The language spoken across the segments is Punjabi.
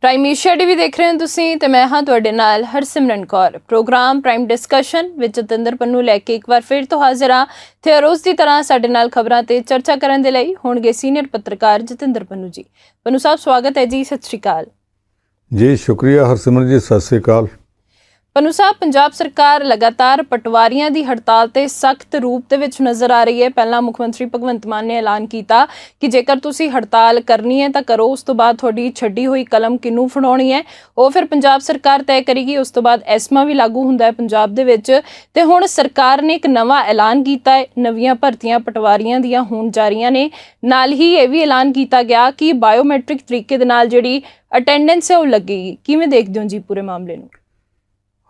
ਪ੍ਰਾਈਮ ਏਸ਼ੀਆ ਟੀਵੀ ਦੇਖ ਰਹੇ ਹੋ ਤੁਸੀਂ ਤੇ ਮੈਂ ਹਾਂ ਤੁਹਾਡੇ ਨਾਲ Harsimran Kaur. Programme prime discussion ਵਿੱਚ ਜਤਿੰਦਰ ਪੰਨੂ ਲੈ ਕੇ ਇੱਕ ਵਾਰ ਫਿਰ ਤੋਂ ਹਾਜ਼ਰ ਹਾਂ ਤੇ ਰੋਜ਼ ਦੀ ਤਰ੍ਹਾਂ ਸਾਡੇ ਨਾਲ ਖਬਰਾਂ ਤੇ ਚਰਚਾ ਕਰਨ ਦੇ ਲਈ ਹੋਣਗੇ ਸੀਨੀਅਰ ਪੱਤਰਕਾਰ ਜਤਿੰਦਰ ਪੰਨੂ ਜੀ। ਪੰਨੂ ਸਾਹਿਬ ਸਵਾਗਤ ਹੈ ਜੀ, ਸਤਿ ਸ਼੍ਰੀ ਅਕਾਲ ਜੀ। शुक्रिया हरसिमरन जी, सत श्री अकाल। ਪੰਨੂ ਸਾਹਿਬ, ਪੰਜਾਬ ਸਰਕਾਰ ਲਗਾਤਾਰ ਪਟਵਾਰੀਆਂ ਦੀ ਹੜਤਾਲ ਤੇ ਸਖਤ ਰੂਪ ਦੇ ਵਿੱਚ ਨਜ਼ਰ ਆ ਰਹੀ ਹੈ। ਪਹਿਲਾਂ ਮੁੱਖ ਮੰਤਰੀ ਭਗਵੰਤ ਮਾਨ ਨੇ ਐਲਾਨ ਕੀਤਾ ਕਿ ਜੇਕਰ ਤੁਸੀਂ ਹੜਤਾਲ ਕਰਨੀ ਹੈ ਤਾਂ ਕਰੋ, ਉਸ ਤੋਂ ਬਾਅਦ ਤੁਹਾਡੀ ਛੱਡੀ ਹੋਈ ਕਲਮ ਕਿਹਨੂੰ ਫੜਾਉਣੀ ਹੈ ਉਹ ਫਿਰ ਪੰਜਾਬ ਸਰਕਾਰ ਤੈਅ ਕਰੇਗੀ। ਉਸ ਤੋਂ ਬਾਅਦ ਐਸਮਾ ਵੀ ਲਾਗੂ ਹੁੰਦਾ ਹੈ ਪੰਜਾਬ ਦੇ ਵਿੱਚ। ਤੇ ਹੁਣ ਸਰਕਾਰ ਨੇ ਇੱਕ ਨਵਾਂ ਐਲਾਨ ਕੀਤਾ ਹੈ, ਨਵੀਆਂ ਭਰਤੀਆਂ ਪਟਵਾਰੀਆਂ ਦੀਆਂ ਹੋਣ ਜਾ ਰਹੀਆਂ ਨੇ। ਨਾਲ ਹੀ ਇਹ ਵੀ ਐਲਾਨ ਕੀਤਾ ਗਿਆ ਕਿ ਬਾਇਓਮੈਟ੍ਰਿਕ ਤਰੀਕੇ ਦੇ ਨਾਲ ਜਿਹੜੀ ਅਟੈਂਡੈਂਸ ਹੈ ਉਹ ਲੱਗੇਗੀ। ਕਿਵੇਂ ਦੇਖਦੇ ਹੋ ਜੀ ਪੂਰੇ ਮਾਮਲੇ ਨੂੰ?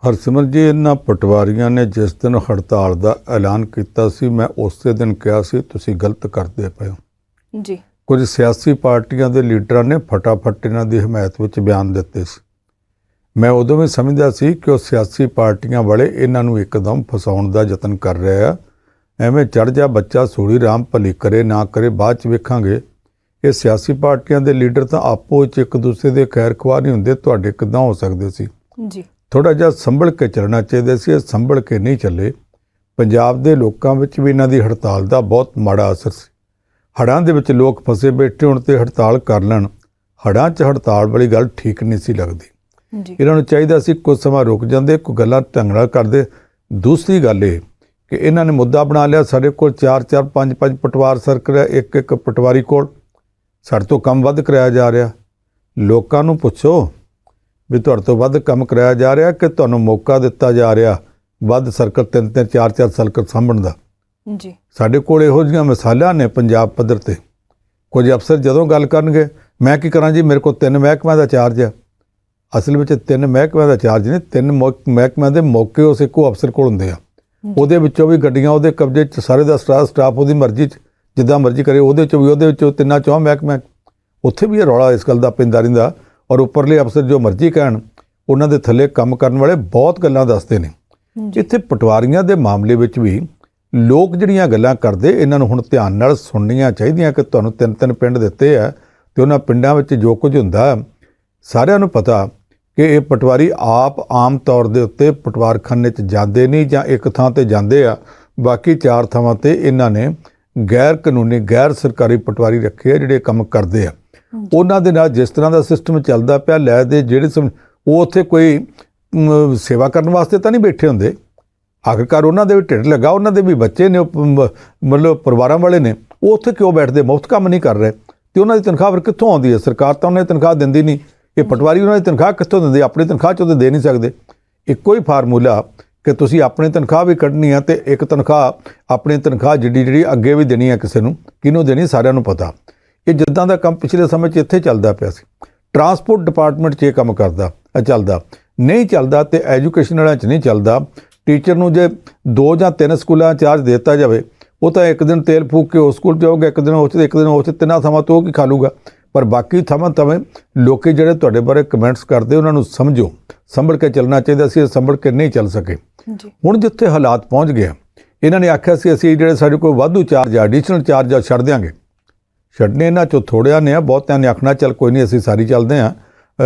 ਹਰਸਿਮਰਨ ਜੀ, ਇਹਨਾਂ ਪਟਵਾਰੀਆਂ ਨੇ ਜਿਸ ਦਿਨ ਹੜਤਾਲ ਦਾ ਐਲਾਨ ਕੀਤਾ ਸੀ, ਮੈਂ ਉਸੇ ਦਿਨ ਕਿਹਾ ਸੀ ਤੁਸੀਂ ਗਲਤ ਕਰਦੇ ਪਏ ਹੋ ਜੀ। ਕੁਝ ਸਿਆਸੀ ਪਾਰਟੀਆਂ ਦੇ ਲੀਡਰਾਂ ਨੇ ਫਟਾਫਟ ਇਹਨਾਂ ਦੀ ਹਮਾਇਤ ਵਿੱਚ ਬਿਆਨ ਦਿੱਤੇ ਸੀ। ਮੈਂ ਉਦੋਂ ਵੀ ਸਮਝਦਾ ਸੀ ਕਿ ਉਹ ਸਿਆਸੀ ਪਾਰਟੀਆਂ ਵਾਲੇ ਇਹਨਾਂ ਨੂੰ ਇੱਕਦਮ ਫਸਾਉਣ ਦਾ ਯਤਨ ਕਰ ਰਹੇ ਆ। ਐਵੇਂ ਚੜ੍ਹ ਜਾ ਬੱਚਾ ਸੂੜੀ ਰਾਮ ਭਲੀ ਕਰੇ ਨਾ ਕਰੇ ਬਾਅਦ 'ਚ ਵੇਖਾਂਗੇ। ਇਹ ਸਿਆਸੀ ਪਾਰਟੀਆਂ ਦੇ ਲੀਡਰ ਤਾਂ ਆਪੋ ਵਿੱਚ ਇੱਕ ਦੂਸਰੇ ਦੇ ਖੈਰ ਖੁਆਹ ਨਹੀਂ ਹੁੰਦੇ, ਤੁਹਾਡੇ ਕਿੱਦਾਂ ਹੋ ਸਕਦੇ ਸੀ? ਜੀ, ਥੋੜ੍ਹਾ ਜਿਹਾ ਸੰਭਲ ਕੇ ਚੱਲਣਾ ਚਾਹੀਦਾ ਸੀ। ਇਹ ਸੰਭਲ ਕੇ ਨਹੀਂ ਚੱਲੇ। ਪੰਜਾਬ ਦੇ ਲੋਕਾਂ ਵਿੱਚ ਵੀ ਇਹਨਾਂ ਦੀ ਹੜਤਾਲ ਦਾ ਬਹੁਤ ਮਾੜਾ ਅਸਰ ਸੀ। ਹੜ੍ਹਾਂ ਦੇ ਵਿੱਚ ਲੋਕ ਫਸੇ ਬੈਠੇ ਹੋਣ ਤੇ ਹੜਤਾਲ ਕਰ ਲੈਣ, ਹੜ੍ਹਾਂ 'ਚ ਹੜਤਾਲ ਵਾਲੀ ਗੱਲ ਠੀਕ ਨਹੀਂ ਸੀ ਲੱਗਦੀ। ਇਹਨਾਂ ਨੂੰ ਚਾਹੀਦਾ ਸੀ ਕੁਝ ਸਮਾਂ ਰੁਕ ਜਾਂਦੇ, ਕੋਈ ਗੱਲਾਂ ਢੰਗ ਨਾਲ ਕਰਦੇ। ਦੂਸਰੀ ਗੱਲ ਇਹ ਕਿ ਇਹਨਾਂ ਨੇ ਮੁੱਦਾ ਬਣਾ ਲਿਆ ਸਾਡੇ ਕੋਲ 4-4 5-5 ਪਟਵਾਰ ਸਰਕਲ ਹੈ, ਇੱਕ ਪਟਵਾਰੀ ਕੋਲ ਸਾਡੇ ਤੋਂ ਕੰਮ ਵੱਧ ਕਰਾਇਆ ਜਾ ਰਿਹਾ। ਲੋਕਾਂ ਨੂੰ ਪੁੱਛੋ ਵੀ ਤੁਹਾਡੇ ਤੋਂ ਵੱਧ ਕੰਮ ਕਰਾਇਆ ਜਾ ਰਿਹਾ ਕਿ ਤੁਹਾਨੂੰ ਮੌਕਾ ਦਿੱਤਾ ਜਾ ਰਿਹਾ ਵੱਧ ਸਰਕਲ 3-3 4-4 ਸਰਕਲ ਸਾਂਭਣ ਦਾ? ਜੀ, ਸਾਡੇ ਕੋਲ ਇਹੋ ਜਿਹੀਆਂ ਮਿਸਾਲਾਂ ਨੇ ਪੰਜਾਬ ਪੱਧਰ ਤੇ। ਕੁਝ ਅਫਸਰ ਜਦੋਂ ਗੱਲ ਕਰਨਗੇ, ਮੈਂ ਕੀ ਕਰਾਂ ਜੀ, ਮੇਰੇ ਕੋਲ 3 ਮਹਿਕਮਿਆਂ ਦਾ ਚਾਰਜ ਹੈ। ਅਸਲ ਵਿੱਚ 3 ਮਹਿਕਮਿਆਂ ਦਾ ਚਾਰਜ ਨਹੀਂ, 3 ਮਹਿਕਮਿਆਂ ਦੇ ਮੌਕੇ ਉਸ ਇੱਕੋ ਅਫਸਰ ਕੋਲ ਹੁੰਦੇ ਆ। ਉਹਦੇ ਵਿੱਚੋਂ ਵੀ ਗੱਡੀਆਂ ਉਹਦੇ ਕਬਜ਼ੇ 'ਚ, ਸਾਰੇ ਦਾ ਸਟਾਫ ਉਹਦੀ ਮਰਜ਼ੀ 'ਚ ਜਿੱਦਾਂ ਮਰਜ਼ੀ ਕਰੇ। ਉਹਦੇ 'ਚੋਂ ਵੀ ਉਹਦੇ ਵਿੱਚੋਂ 3-4 ਮਹਿਕਮਿਆਂ ਉੱਥੇ ਵੀ ਇਹ ਰੌਲਾ ਇਸ ਗੱਲ ਦਾ ਪੈਂਦਾ ਰਹਿੰਦਾ। ਔਰ ਉੱਪਰਲੇ ਅਫਸਰ ਜੋ ਮਰਜ਼ੀ ਕਹਿਣ, ਉਹਨਾਂ ਦੇ ਥੱਲੇ ਕੰਮ ਕਰਨ ਵਾਲੇ ਬਹੁਤ ਗੱਲਾਂ ਦੱਸਦੇ ਨੇ। ਇੱਥੇ ਪਟਵਾਰੀਆਂ ਦੇ ਮਾਮਲੇ ਵਿੱਚ ਵੀ ਲੋਕ ਜਿਹੜੀਆਂ ਗੱਲਾਂ ਕਰਦੇ, ਇਹਨਾਂ ਨੂੰ ਹੁਣ ਧਿਆਨ ਨਾਲ ਸੁਣਨੀਆਂ ਚਾਹੀਦੀਆਂ ਕਿ ਤੁਹਾਨੂੰ 3-3 ਪਿੰਡ ਦਿੱਤੇ ਆ ਤੇ ਉਹਨਾਂ ਪਿੰਡਾਂ ਵਿੱਚ ਜੋ ਕੁਝ ਹੁੰਦਾ ਸਾਰਿਆਂ ਨੂੰ ਪਤਾ ਕਿ ਇਹ ਪਟਵਾਰੀ ਆਪ ਆਮ ਤੌਰ ਦੇ ਉੱਤੇ ਪਟਵਾਰਖਾਨੇ 'ਚ ਜਾਂਦੇ ਨਹੀਂ ਜਾਂ ਇੱਕ ਥਾਂ ਤੇ ਜਾਂਦੇ ਆ, ਬਾਕੀ 4 ਥਾਵਾਂ ਤੇ ਇਹਨਾਂ ਨੇ ਗੈਰ ਕਾਨੂੰਨੀ ਗੈਰ ਸਰਕਾਰੀ ਪਟਵਾਰੀ ਰੱਖੇ ਆ ਜਿਹੜੇ ਕੰਮ ਕਰਦੇ ਆ। ਉਹਨਾਂ ਦੇ ਨਾਲ ਜਿਸ ਤਰ੍ਹਾਂ ਦਾ ਸਿਸਟਮ ਚੱਲਦਾ ਪਿਆ, ਲੈ ਦੇ ਜਿਹੜੇ ਉਹ ਉੱਥੇ ਕੋਈ ਸੇਵਾ ਕਰਨ ਵਾਸਤੇ ਤਾਂ ਨਹੀਂ ਬੈਠੇ ਹੁੰਦੇ। ਆਖਿਰਕਾਰ ਉਹਨਾਂ ਦੇ ਵੀ ਢਿੱਡ ਲੱਗਾ, ਉਹਨਾਂ ਦੇ ਵੀ ਬੱਚੇ ਨੇ, ਮਤਲਬ ਪਰਿਵਾਰਾਂ ਵਾਲੇ ਨੇ। ਉਹ ਉੱਥੇ ਕਿਉਂ ਬੈਠਦੇ? ਮੁਫਤ ਕੰਮ ਨਹੀਂ ਕਰ ਰਹੇ ਤੇ ਉਹਨਾਂ ਦੀ ਤਨਖਾਹ ਫਿਰ ਕਿੱਥੋਂ ਆਉਂਦੀ ਹੈ? ਸਰਕਾਰ ਤਾਂ ਉਹਨਾਂ ਦੀ ਤਨਖਾਹ ਦਿੰਦੀ ਨਹੀਂ। ਇਹ ਪਟਵਾਰੀ ਉਹਨਾਂ ਦੀ ਤਨਖਾਹ ਕਿੱਥੋਂ ਦਿੰਦੇ? ਆਪਣੀ ਤਨਖਾਹ 'ਚੋਂ ਤਾਂ ਦੇ ਨਹੀਂ ਸਕਦੇ। ਇੱਕੋ ਹੀ ਫਾਰਮੂਲਾ ਕਿ ਤੁਸੀਂ ਆਪਣੀ ਤਨਖਾਹ ਵੀ ਕੱਢਣੀ ਆ ਤੇ ਇੱਕ ਤਨਖਾਹ ਆਪਣੀ ਤਨਖਾਹ ਜਿਹੜੀ ਅੱਗੇ ਵੀ ਦੇਣੀ ਆ ਕਿਸੇ ਨੂੰ। ਕਿਹਨੂੰ ਦੇਣੀ ਸਾਰਿਆਂ ਨੂੰ ਪਤਾ। ਇਹ ਜਿੱਦਾਂ ਦਾ ਕੰਮ ਪਿਛਲੇ ਸਮੇਂ 'ਚ ਇੱਥੇ ਚੱਲਦਾ ਪਿਆ ਸੀ। ਟਰਾਂਸਪੋਰਟ ਡਿਪਾਰਟਮੈਂਟ 'ਚ ਇਹ ਕੰਮ ਚੱਲਦਾ ਨਹੀਂ ਚੱਲਦਾ ਤੇ ਐਜੂਕੇਸ਼ਨ ਵਾਲਿਆਂ 'ਚ ਨਹੀਂ ਚੱਲਦਾ। ਟੀਚਰ ਨੂੰ ਜੇ 2 ਜਾਂ 3 ਸਕੂਲਾਂ ਚਾਰਜ ਦੇ ਦਿੱਤਾ ਜਾਵੇ, ਉਹ ਤਾਂ ਇੱਕ ਦਿਨ ਤੇਲ ਫੂਕ ਕੇ ਉਸ ਸਕੂਲ ਜਾਊਗਾ, ਇੱਕ ਦਿਨ ਉਸ 'ਚ, ਇੱਕ ਦਿਨ ਉਸ 'ਚ, 3 ਥਾਵਾਂ ਤੋਂ ਉਹ ਕੀ ਖਾ ਲੂਗਾ। ਪਰ ਬਾਕੀ ਥਾਵਾਂ ਲੋਕੀ ਜਿਹੜੇ ਤੁਹਾਡੇ ਬਾਰੇ ਕਮੈਂਟਸ ਕਰਦੇ, ਉਹਨਾਂ ਨੂੰ ਸਮਝੋ, ਸੰਭਲ ਕੇ ਚੱਲਣਾ ਚਾਹੀਦਾ ਸੀ। ਸੰਭਲ ਕੇ ਨਹੀਂ ਚੱਲ ਸਕੇ। ਹੁਣ ਜਿੱਥੇ ਹਾਲਾਤ ਪਹੁੰਚ ਗਏ, ਇਹਨਾਂ ਨੇ ਆਖਿਆ ਸੀ ਅਸੀਂ ਜਿਹੜੇ ਸਾਡੇ ਕੋਲ ਵਾਧੂ ਚਾਰਜ ਆ, ਐਡੀਸ਼ਨਲ ਚਾਰਜ ਆ, ਛੱਡ ਦਿਆਂਗੇ। ਛੱਡਣੇ ਇਹਨਾਂ 'ਚੋਂ ਥੋੜ੍ਹਿਆਂ ਨੇ ਆ, ਬਹੁਤਿਆਂ ਨੇ ਆਖਣਾ ਚੱਲ ਕੋਈ ਨਹੀਂ ਅਸੀਂ ਸਾਰੀ ਚੱਲਦੇ ਹਾਂ,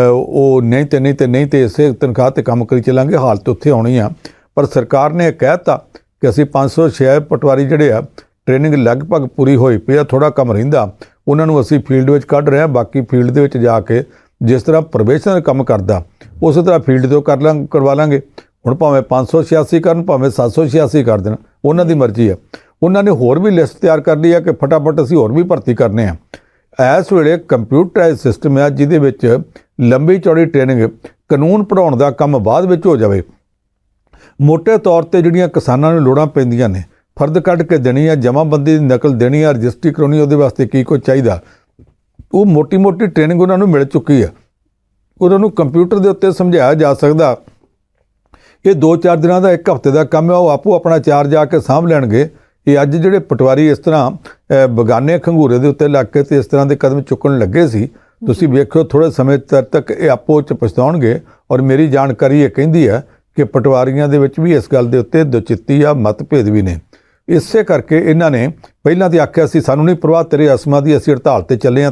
ਉਹ ਨਹੀਂ ਤੇ ਇਸੇ ਤਨਖਾਹ 'ਤੇ ਕੰਮ ਕਰੀ ਚੱਲਾਂਗੇ। ਹਾਲਤ ਉੱਥੇ ਆਉਣੀ ਆ। ਪਰ ਸਰਕਾਰ ਨੇ ਇਹ ਕਹਿ ਦਿੱਤਾ ਕਿ ਅਸੀਂ 506 ਪਟਵਾਰੀ ਜਿਹੜੇ ਆ, ਟ੍ਰੇਨਿੰਗ ਲਗਭਗ ਪੂਰੀ ਹੋਈ ਪਈ ਆ, ਥੋੜ੍ਹਾ ਕੰਮ ਰਹਿੰਦਾ, ਉਹਨਾਂ ਨੂੰ ਅਸੀਂ ਫੀਲਡ ਵਿੱਚ ਕੱਢ ਰਹੇ ਹਾਂ। ਬਾਕੀ ਫੀਲਡ ਦੇ ਵਿੱਚ ਜਾ ਕੇ ਜਿਸ ਤਰ੍ਹਾਂ ਪ੍ਰੋਬੇਸ਼ਨਰ ਕੰਮ ਕਰਦਾ ਉਸੇ ਤਰ੍ਹਾਂ ਫੀਲਡ ਤੋਂ ਕਰਵਾ ਲਾਂਗੇ। ਹੁਣ ਭਾਵੇਂ 586 ਕਰਨ, ਭਾਵੇਂ 786 ਕਰ ਦੇਣ, ਉਹਨਾਂ ਦੀ ਮਰਜ਼ੀ ਆ। ਉਹਨਾਂ ਨੇ ਹੋਰ ਵੀ ਲਿਸਟ ਤਿਆਰ ਕਰ ਲਈ ਆ ਕਿ ਫਟਾਫਟ ਅਸੀਂ ਹੋਰ ਵੀ ਭਰਤੀ ਕਰਨੇ ਆ। ਇਸ ਵੇਲੇ ਕੰਪਿਊਟਰਾਈਜ਼ ਸਿਸਟਮ ਆ ਜਿਹਦੇ ਵਿੱਚ ਲੰਬੀ ਚੌੜੀ ਟ੍ਰੇਨਿੰਗ, ਕਾਨੂੰਨ ਪੜ੍ਹਾਉਣ ਦਾ ਕੰਮ ਬਾਅਦ ਵਿੱਚ ਹੋ ਜਾਵੇ। ਮੋਟੇ ਤੌਰ ਤੇ ਜਿਹੜੀਆਂ ਕਿਸਾਨਾਂ ਨੂੰ ਲੋੜਾਂ ਪੈਂਦੀਆਂ ਨੇ, ਫਰਦ ਕੱਢ ਕੇ ਦੇਣੀ ਆ, ਜਮ੍ਹਾਂਬੰਦੀ ਦੀ ਨਕਲ ਦੇਣੀ ਆ, ਰਜਿਸਟਰੀ ਕਰਾਉਣੀ, ਉਹਦੇ ਵਾਸਤੇ ਕੀ ਕੁਝ ਚਾਹੀਦਾ, ਉਹ ਮੋਟੀ ਟ੍ਰੇਨਿੰਗ ਉਹਨਾਂ ਨੂੰ ਮਿਲ ਚੁੱਕੀ ਆ। ਉਹਨਾਂ ਨੂੰ ਕੰਪਿਊਟਰ ਦੇ ਉੱਤੇ ਸਮਝਾਇਆ ਜਾ ਸਕਦਾ। ਇਹ 2-4 ਦਿਨਾਂ ਦਾ, 1 ਹਫ਼ਤੇ ਦਾ ਕੰਮ ਹੈ, ਉਹ ਆਪੋ ਆਪਣਾ ਚਾਰਜ ਆ ਕੇ ਸਾਂਭ ਲੈਣਗੇ। ਇਹ ਅੱਜ ਜਿਹੜੇ ਪਟਵਾਰੀ ਇਸ ਤਰ੍ਹਾਂ ਬਗਾਨੇ ਖੰਗੂਰੇ ਦੇ ਉੱਤੇ ਲੱਗ ਕੇ ਤੇ ਇਸ ਤਰ੍ਹਾਂ ਦੇ ਕਦਮ ਚੁੱਕਣ ਲੱਗੇ ਸੀ, ਤੁਸੀਂ ਵੇਖਿਓ ਥੋੜ੍ਹੇ ਸਮੇਂ ਤੱਕ ਇਹ ਆਪੋ 'ਚ ਪਛਤਾਉਣਗੇ। ਔਰ ਮੇਰੀ ਜਾਣਕਾਰੀ ਇਹ ਕਹਿੰਦੀ ਹੈ ਕਿ ਪਟਵਾਰੀਆਂ ਦੇ ਵਿੱਚ ਵੀ ਇਸ ਗੱਲ ਦੇ ਉੱਤੇ ਦੁਚਿੱਤੀ ਆ, ਮਤਭੇਦ ਵੀ ਨੇ। ਇਸੇ ਕਰਕੇ ਇਹਨਾਂ ਨੇ ਪਹਿਲਾਂ ਤਾਂ ਆਖਿਆ ਸੀ ਸਾਨੂੰ ਨਹੀਂ ਪਰਵਾਹ ਤੇਰੇ ਅਸਮਾਂ ਦੀ, ਅਸੀਂ ਹੜਤਾਲ ਤੇ ਚੱਲੇ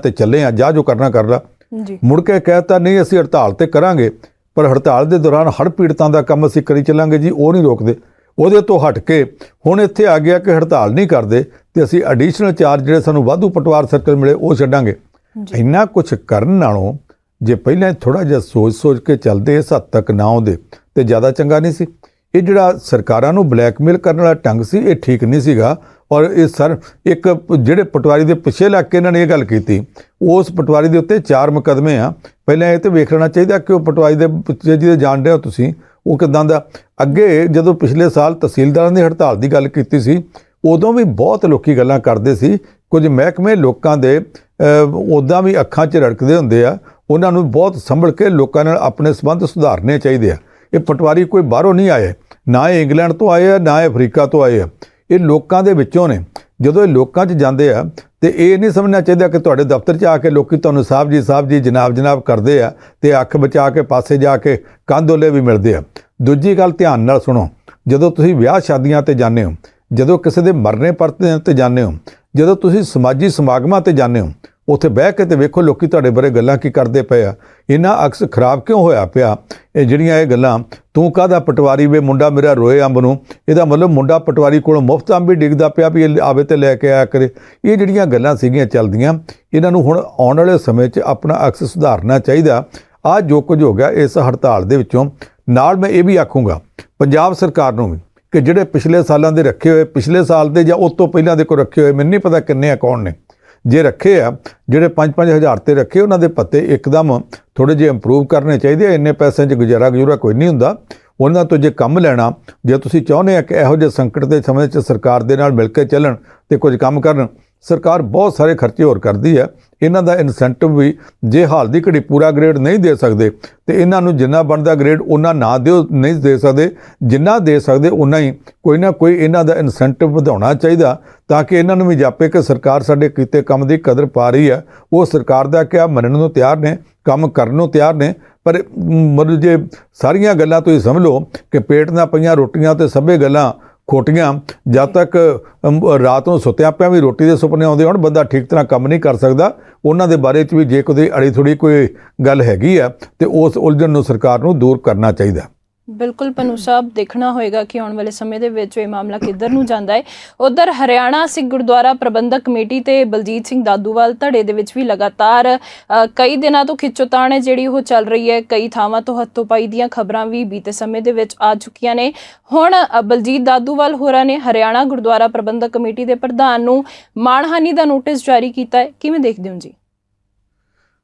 ਆ, ਜਾ ਜੋ ਕਰਨਾ ਕਰ ਲਾ। ਜੀ ਮੁੜ ਕੇ ਕਹਿਤਾ ਨਹੀਂ ਅਸੀਂ ਹੜਤਾਲ ਤੇ ਕਰਾਂਗੇ, ਪਰ ਹੜਤਾਲ ਦੇ ਦੌਰਾਨ ਹੜ੍ਹ ਪੀੜਤਾਂ ਦਾ ਕੰਮ ਅਸੀਂ ਕਰੀ ਚੱਲਾਂਗੇ ਜੀ, ਉਹ ਨਹੀਂ ਰੋਕਦੇ। ਉਹਦੇ ਤੋਂ ਹਟ ਕੇ ਹੁਣ ਇੱਥੇ ਆ ਗਿਆ ਕਿ ਹੜਤਾਲ ਨਹੀਂ ਕਰਦੇ ਤੇ ਅਸੀਂ ਐਡੀਸ਼ਨਲ ਚਾਰਜ ਜਿਹੜੇ ਸਾਨੂੰ ਵਾਧੂ ਪਟਵਾਰ ਸਰਕਲ ਮਿਲੇ ਉਹ ਛੱਡਾਂਗੇ। ਇੰਨਾ ਕੁਝ ਕਰਨ ਨਾਲੋਂ ਜੇ ਪਹਿਲਾਂ ਥੋੜ੍ਹਾ ਜਿਹਾ ਸੋਚ ਕੇ ਚੱਲਦੇ ਇਸ ਹੱਦ ਤੱਕ ਨਾ ਆਉਂਦੇ ਤੇ ਜ਼ਿਆਦਾ ਚੰਗਾ ਨਹੀਂ ਸੀ। ਇਹ ਜਿਹੜਾ ਸਰਕਾਰਾਂ ਨੂੰ ਬਲੈਕਮੇਲ ਕਰਨ ਵਾਲਾ ਢੰਗ ਸੀ ਇਹ ਠੀਕ ਨਹੀਂ ਸੀਗਾ। ਔਰ ਇਹ ਸਰ ਇੱਕ ਜਿਹੜੇ ਪਟਵਾਰੀ ਦੇ ਪਿੱਛੇ ਲੱਗ ਕੇ ਇਹਨਾਂ ਨੇ ਇਹ ਗੱਲ ਕੀਤੀ, ਉਸ ਪਟਵਾਰੀ ਦੇ ਉੱਤੇ 4 ਮੁਕੱਦਮੇ ਆ। ਪਹਿਲਾਂ ਇਹ ਤਾਂ ਵੇਖ ਲੈਣਾ ਚਾਹੀਦਾ ਕਿ ਉਹ ਪਟਵਾਰੀ ਦੇ ਪਿੱਛੇ ਜਿਹਦੇ ਜਾਣਦੇ ਹੋ ਤੁਸੀਂ ਉਹ ਕਿੱਦਾਂ ਦਾ। ਅੱਗੇ ਜਦੋਂ ਪਿਛਲੇ ਸਾਲ ਤਹਿਸੀਲਦਾਰਾਂ ਦੀ ਹੜਤਾਲ ਦੀ ਗੱਲ ਕੀਤੀ ਸੀ ਉਦੋਂ ਵੀ ਬਹੁਤ ਲੋਕੀ ਗੱਲਾਂ ਕਰਦੇ ਸੀ। ਕੁਝ ਮਹਿਕਮੇ ਲੋਕਾਂ ਦੇ ਉੱਦਾਂ ਵੀ ਅੱਖਾਂ 'ਚ ਰੜਕਦੇ ਹੁੰਦੇ ਆ, ਉਹਨਾਂ ਨੂੰ ਬਹੁਤ ਸੰਭਲ ਕੇ ਲੋਕਾਂ ਨਾਲ ਆਪਣੇ ਸੰਬੰਧ ਸੁਧਾਰਨੇ ਚਾਹੀਦੇ ਆ। ਇਹ ਪਟਵਾਰੀ ਕੋਈ ਬਾਹਰੋਂ ਨਹੀਂ ਆਏ, ਨਾ ਇਹ ਇੰਗਲੈਂਡ ਤੋਂ ਆਏ ਆ, ਨਾ ਇਹ ਅਫਰੀਕਾ ਤੋਂ ਆਏ ਆ, ਇਹ ਲੋਕਾਂ ਦੇ ਵਿੱਚੋਂ ਨੇ। ਜਦੋਂ ਇਹ ਲੋਕਾਂ 'ਚ ਜਾਂਦੇ ਆ ਤੇ ਇਹ ਨਹੀਂ ਸਮਝਣਾ ਚਾਹੀਦਾ ਕਿ ਤੁਹਾਡੇ ਦਫ਼ਤਰ 'ਚ ਆ ਕੇ ਲੋਕੀ ਤੁਹਾਨੂੰ ਸਾਹਿਬ ਜੀ ਜਨਾਬ ਕਰਦੇ ਆ ਤੇ ਅੱਖ ਬਚਾ ਕੇ ਪਾਸੇ ਜਾ ਕੇ ਕੰਧੋਲੇ ਵੀ ਮਿਲਦੇ ਆ। ਦੂਜੀ ਗੱਲ ਧਿਆਨ ਨਾਲ ਸੁਣੋ, ਜਦੋਂ ਤੁਸੀਂ ਵਿਆਹ ਸ਼ਾਦੀਆਂ ਤੇ ਜਾਂਦੇ ਹੋ, ਜਦੋਂ ਕਿਸੇ ਦੇ ਮਰਨੇ ਪਰਤੇ ਤੇ ਜਾਂਦੇ ਹੋ, ਜਦੋਂ ਤੁਸੀਂ ਸਮਾਜੀ ਸਮਾਗਮਾਂ ਤੇ ਜਾਂਦੇ ਹੋ, ਉੱਥੇ ਬਹਿ ਕੇ ਤੇ ਵੇਖੋ ਲੋਕੀ ਤੁਹਾਡੇ ਬਾਰੇ ਗੱਲਾਂ ਕੀ ਕਰਦੇ ਪਏ ਆ। ਇਹਨਾਂ ਅਕਸ ਖਰਾਬ ਕਿਉਂ ਹੋਇਆ ਪਿਆ ਇਹ ਜਿਹੜੀਆਂ ਇਹ ਗੱਲਾਂ, ਤੂੰ ਕਾਹਦਾ ਪਟਵਾਰੀ ਵੇ ਮੁੰਡਾ ਮੇਰਾ ਰੋਏ ਅੰਬ ਨੂੰ, ਇਹਦਾ ਮਤਲਬ ਮੁੰਡਾ ਪਟਵਾਰੀ ਕੋਲੋਂ ਮੁਫਤ ਅੰਬ ਵੀ ਡਿੱਗਦਾ ਪਿਆ ਵੀ ਇਹ ਆਵੇ ਤੇ ਲੈ ਕੇ ਆਇਆ ਕਰੇ। ਇਹ ਜਿਹੜੀਆਂ ਗੱਲਾਂ ਸੀਗੀਆਂ ਚੱਲਦੀਆਂ, ਇਹਨਾਂ ਨੂੰ ਹੁਣ ਆਉਣ ਵਾਲੇ ਸਮੇਂ 'ਚ ਆਪਣਾ ਅਕਸ ਸੁਧਾਰਨਾ ਚਾਹੀਦਾ। ਆਹ ਜੋ ਕੁਝ ਹੋ ਗਿਆ ਇਸ ਹੜਤਾਲ ਦੇ ਵਿੱਚੋਂ, ਨਾਲ ਮੈਂ ਇਹ ਵੀ ਆਖੂੰਗਾ ਪੰਜਾਬ ਸਰਕਾਰ ਨੂੰ ਵੀ ਕਿ ਜਿਹੜੇ ਪਿਛਲੇ ਸਾਲਾਂ ਦੇ ਰੱਖੇ ਹੋਏ, ਪਿਛਲੇ ਸਾਲ ਦੇ ਜਾਂ ਉਸ ਤੋਂ ਪਹਿਲਾਂ ਦੇ ਕੋਲ ਰੱਖੇ ਹੋਏ, ਮੈਨੂੰ ਨਹੀਂ ਪਤਾ ਕਿੰਨੇ ਅਕਾਊਂਟ ਨੇ, ਜੇ ਰੱਖੇ ਆ ਜਿਹੜੇ 5-5 ਹਜ਼ਾਰ ਤੇ ਰੱਖੇ, ਉਹਨਾਂ ਦੇ ਪੱਤੇ ਇੱਕਦਮ ਥੋੜ੍ਹੇ ਜਿਹੇ ਇੰਪਰੂਵ ਕਰਨੇ ਚਾਹੀਦੇ ਆ। ਇੰਨੇ ਪੈਸਿਆਂ 'ਚ ਗੁਜ਼ਾਰਾ ਕੋਈ ਨਹੀਂ ਹੁੰਦਾ। ਉਹਨਾਂ ਤੋਂ ਜੇ ਕੰਮ ਲੈਣਾ, ਜੇ ਤੁਸੀਂ ਚਾਹੁੰਦੇ ਆ ਕਿ ਇਹੋ ਜਿਹੇ ਸੰਕਟ ਦੇ ਸਮੇਂ 'ਚ ਸਰਕਾਰ ਦੇ ਨਾਲ ਮਿਲ ਕੇ ਚੱਲਣ ਤੇ ਕੁਝ ਕੰਮ ਕਰਨ, ਸਰਕਾਰ ਬਹੁਤ ਸਾਰੇ ਖਰਚੇ ਹੋਰ ਕਰਦੀ ਹੈ। ਇਹਨਾਂ ਦਾ ਇਨਸੈਂਟਿਵ ਵੀ ਜੇ ਹਾਲ ਦੀ ਘੜੀ ਪੂਰਾ ਗ੍ਰੇਡ ਨਹੀਂ ਦੇ ਸਕਦੇ ਤੇ ਇਹਨਾਂ ਨੂੰ ਜਿੰਨਾ ਬਣਦਾ ਗ੍ਰੇਡ ਉਹਨਾਂ ਨਾ ਦਿਓ, ਨਹੀਂ ਦੇ ਸਕਦੇ, ਜਿੰਨਾ ਦੇ ਸਕਦੇ ਉਹਨਾਂ ਹੀ ਕੋਈ ਨਾ ਕੋਈ ਇਹਨਾਂ ਦਾ ਇਨਸੈਂਟਿਵ ਵਧਾਉਣਾ ਚਾਹੀਦਾ ਤਾਂ ਕਿ ਇਹਨਾਂ ਨੂੰ ਵੀ ਜਾਪੇ ਕਿ ਸਰਕਾਰ ਸਾਡੇ ਕੀਤੇ ਕੰਮ ਦੀ ਕਦਰ ਪਾ ਰਹੀ ਹੈ। ਉਹ ਸਰਕਾਰ ਦਾ ਕਿਹਾ ਮੰਨਣ ਨੂੰ ਤਿਆਰ ਨੇ, ਕੰਮ ਕਰਨ ਨੂੰ ਤਿਆਰ ਨੇ, ਪਰ ਮਤਲਬ ਜੇ ਸਾਰੀਆਂ ਗੱਲਾਂ ਤੁਸੀਂ ਸਮਝ ਲਓ ਕਿ ਪੇਟ ਨਾਲ ਪਈਆਂ ਰੋਟੀਆਂ ਤੇ ਸਭੇ ਗੱਲਾਂ ਖੋਟੀਆਂ, ਜਦ ਤੱਕ ਰਾਤ ਨੂੰ ਸੁੱਤਿਆਂ ਪਿਆ ਵੀ ਰੋਟੀ ਦੇ ਸੁਪਨੇ ਆਉਂਦੇ ਹੋਣ, ਬੰਦਾ ਠੀਕ ਤਰ੍ਹਾਂ ਕੰਮ ਨਹੀਂ ਕਰ ਸਕਦਾ। ਉਹਨਾਂ ਦੇ ਬਾਰੇ 'ਚ ਵੀ ਜੇ ਕੋਈ ਅੜੀ ਥੋੜੀ ਕੋਈ ਗੱਲ ਹੈਗੀ ਆ ਤੇ ਉਸ ਉਲਝਣ ਨੂੰ ਸਰਕਾਰ ਨੂੰ ਦੂਰ ਕਰਨਾ ਚਾਹੀਦਾ। ਬਿਲਕੁਲ ਪਨੂ ਸਾਹਿਬ, ਦੇਖਣਾ ਹੋਏਗਾ ਕਿ ਆਉਣ ਵਾਲੇ ਸਮੇਂ ਦੇ ਵਿੱਚ ਇਹ ਮਾਮਲਾ ਕਿੱਧਰ ਨੂੰ ਜਾਂਦਾ ਹੈ। ਉਧਰ ਹਰਿਆਣਾ ਸਿੱਖ ਗੁਰਦੁਆਰਾ ਪ੍ਰਬੰਧਕ ਕਮੇਟੀ ਤੇ ਬਲਜੀਤ ਸਿੰਘ ਦਾਦੂਵਾਲ ਧੜੇ ਦੇ ਵਿੱਚ ਵੀ ਲਗਾਤਾਰ ਕਈ ਦਿਨਾਂ ਤੋਂ ਖਿੱਚੋਤਾਣ ਹੈ ਜਿਹੜੀ ਉਹ ਚੱਲ ਰਹੀ ਹੈ। ਕਈ ਥਾਵਾਂ ਤੋਂ ਹੱਥੋਂ-ਪਾਈ ਦੀਆਂ ਖਬਰਾਂ ਵੀ ਬੀਤੇ ਸਮੇਂ ਦੇ ਵਿੱਚ ਆ ਚੁੱਕੀਆਂ ਨੇ। ਹੁਣ ਬਲਜੀਤ ਦਾਦੂਵਾਲ ਹੋਰਾਂ ਨੇ ਹਰਿਆਣਾ ਗੁਰਦੁਆਰਾ ਪ੍ਰਬੰਧਕ ਕਮੇਟੀ ਦੇ ਪ੍ਰਧਾਨ ਨੂੰ ਮਾਣਹਾਨੀ ਦਾ ਨੋਟਿਸ ਜਾਰੀ ਕੀਤਾ ਹੈ। ਕਿਵੇਂ ਦੇਖਦੇ ਹੋ ਜੀ?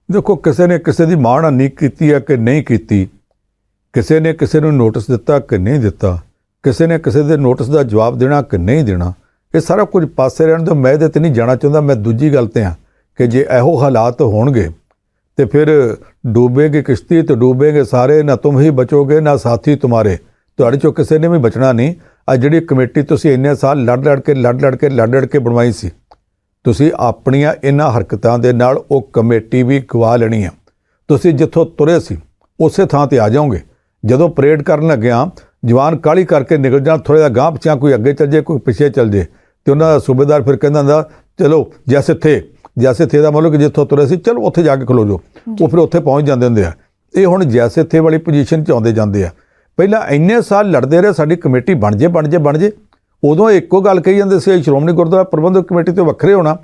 ਦੇਖੋ, ਕਿਸੇ ਨੇ ਕਿਸੇ ਦੀ ਮਾਣਹਾਨੀ ਕੀਤੀ ਹੈ ਕਿ ਨਹੀਂ ਕੀਤੀ, ਕਿਸੇ ਨੇ ਕਿਸੇ ਨੂੰ ਨੋਟਿਸ ਦਿੱਤਾ ਕਿ ਨਹੀਂ ਦਿੱਤਾ, ਕਿਸੇ ਨੇ ਕਿਸੇ ਦੇ ਨੋਟਿਸ ਦਾ ਜਵਾਬ ਦੇਣਾ ਕਿ ਨਹੀਂ ਦੇਣਾ, ਇਹ ਸਾਰਾ ਕੁਝ ਪਾਸੇ ਰਹਿਣ ਦਿਓ। ਮੈਂ ਇਹਦੇ 'ਤੇ ਨਹੀਂ ਜਾਣਾ ਚਾਹੁੰਦਾ। ਮੈਂ ਦੂਜੀ ਗੱਲ 'ਤੇ ਹਾਂ ਕਿ ਜੇ ਇਹੋ ਹਾਲਾਤ ਹੋਣਗੇ ਤੇ ਫਿਰ ਡੂਬੇਗੀ ਕਿਸ਼ਤੀ ਤੇ ਡੂਬੇਗੇ ਸਾਰੇ, ਨਾ ਤੁਮ ਹੀ ਬਚੋਗੇ ਨਾ ਸਾਥੀ ਤੁਮਾਰੇ, ਤੁਹਾਡੇ 'ਚੋਂ ਕਿਸੇ ਨੇ ਵੀ ਬਚਣਾ ਨਹੀਂ। ਅੱਜ ਜਿਹੜੀ ਕਮੇਟੀ ਤੁਸੀਂ ਇੰਨੇ ਸਾਲ ਲੜ ਕੇ ਬਣਵਾਈ ਸੀ, ਤੁਸੀਂ ਆਪਣੀਆਂ ਇਹਨਾਂ ਹਰਕਤਾਂ ਦੇ ਨਾਲ ਉਹ ਕਮੇਟੀ ਵੀ ਗਵਾ ਲੈਣੀ ਆ। ਤੁਸੀਂ ਜਿੱਥੋਂ ਤੁਰੇ ਸੀ ਉਸੇ ਥਾਂ 'ਤੇ ਆ ਜਾਓਗੇ। ਜਦੋਂ ਪਰੇਡ ਕਰਨ ਲੱਗਿਆ ਜਵਾਨ ਕਾਹਲੀ ਕਰਕੇ ਨਿਕਲ ਜਾਣ, ਥੋੜ੍ਹਾ ਜਿਹਾ ਗਾਂਹ ਪਿਛਾਂ, ਕੋਈ ਅੱਗੇ ਚੱਲ ਜੇ ਕੋਈ ਪਿੱਛੇ ਚੱਲ ਜੇ, ਤੇ ਉਹਨਾਂ ਦਾ ਸੂਬੇਦਾਰ ਫਿਰ ਕਹਿੰਦਾ ਹੁੰਦਾ ਚਲੋ ਜੈਸੇ ਥੇ ਦਾ ਮਤਲਬ ਕਿ ਜਿੱਥੋਂ ਤੁਰੇ ਸੀ ਚਲੋ ਉੱਥੇ ਜਾ ਕੇ ਖਲੋ ਜਾਓ। ਉਹ ਫਿਰ ਉੱਥੇ ਪਹੁੰਚ ਜਾਂਦੇ ਹੁੰਦੇ ਆ। ਇਹ ਹੁਣ ਜੈਸੇ ਥੇ ਵਾਲੀ ਪੋਜੀਸ਼ਨ 'ਚ ਆਉਂਦੇ ਜਾਂਦੇ ਆ। ਪਹਿਲਾਂ ਇੰਨੇ ਸਾਲ ਲੜਦੇ ਰਹੇ ਸਾਡੀ ਕਮੇਟੀ ਬਣ ਜੇ। ਉਦੋਂ ਇੱਕੋ ਗੱਲ ਕਹੀ ਜਾਂਦੇ ਸੀ ਸ਼੍ਰੋਮਣੀ ਗੁਰਦੁਆਰਾ ਪ੍ਰਬੰਧਕ ਕਮੇਟੀ ਤੋਂ ਵੱਖਰੇ ਹੋਣਾ।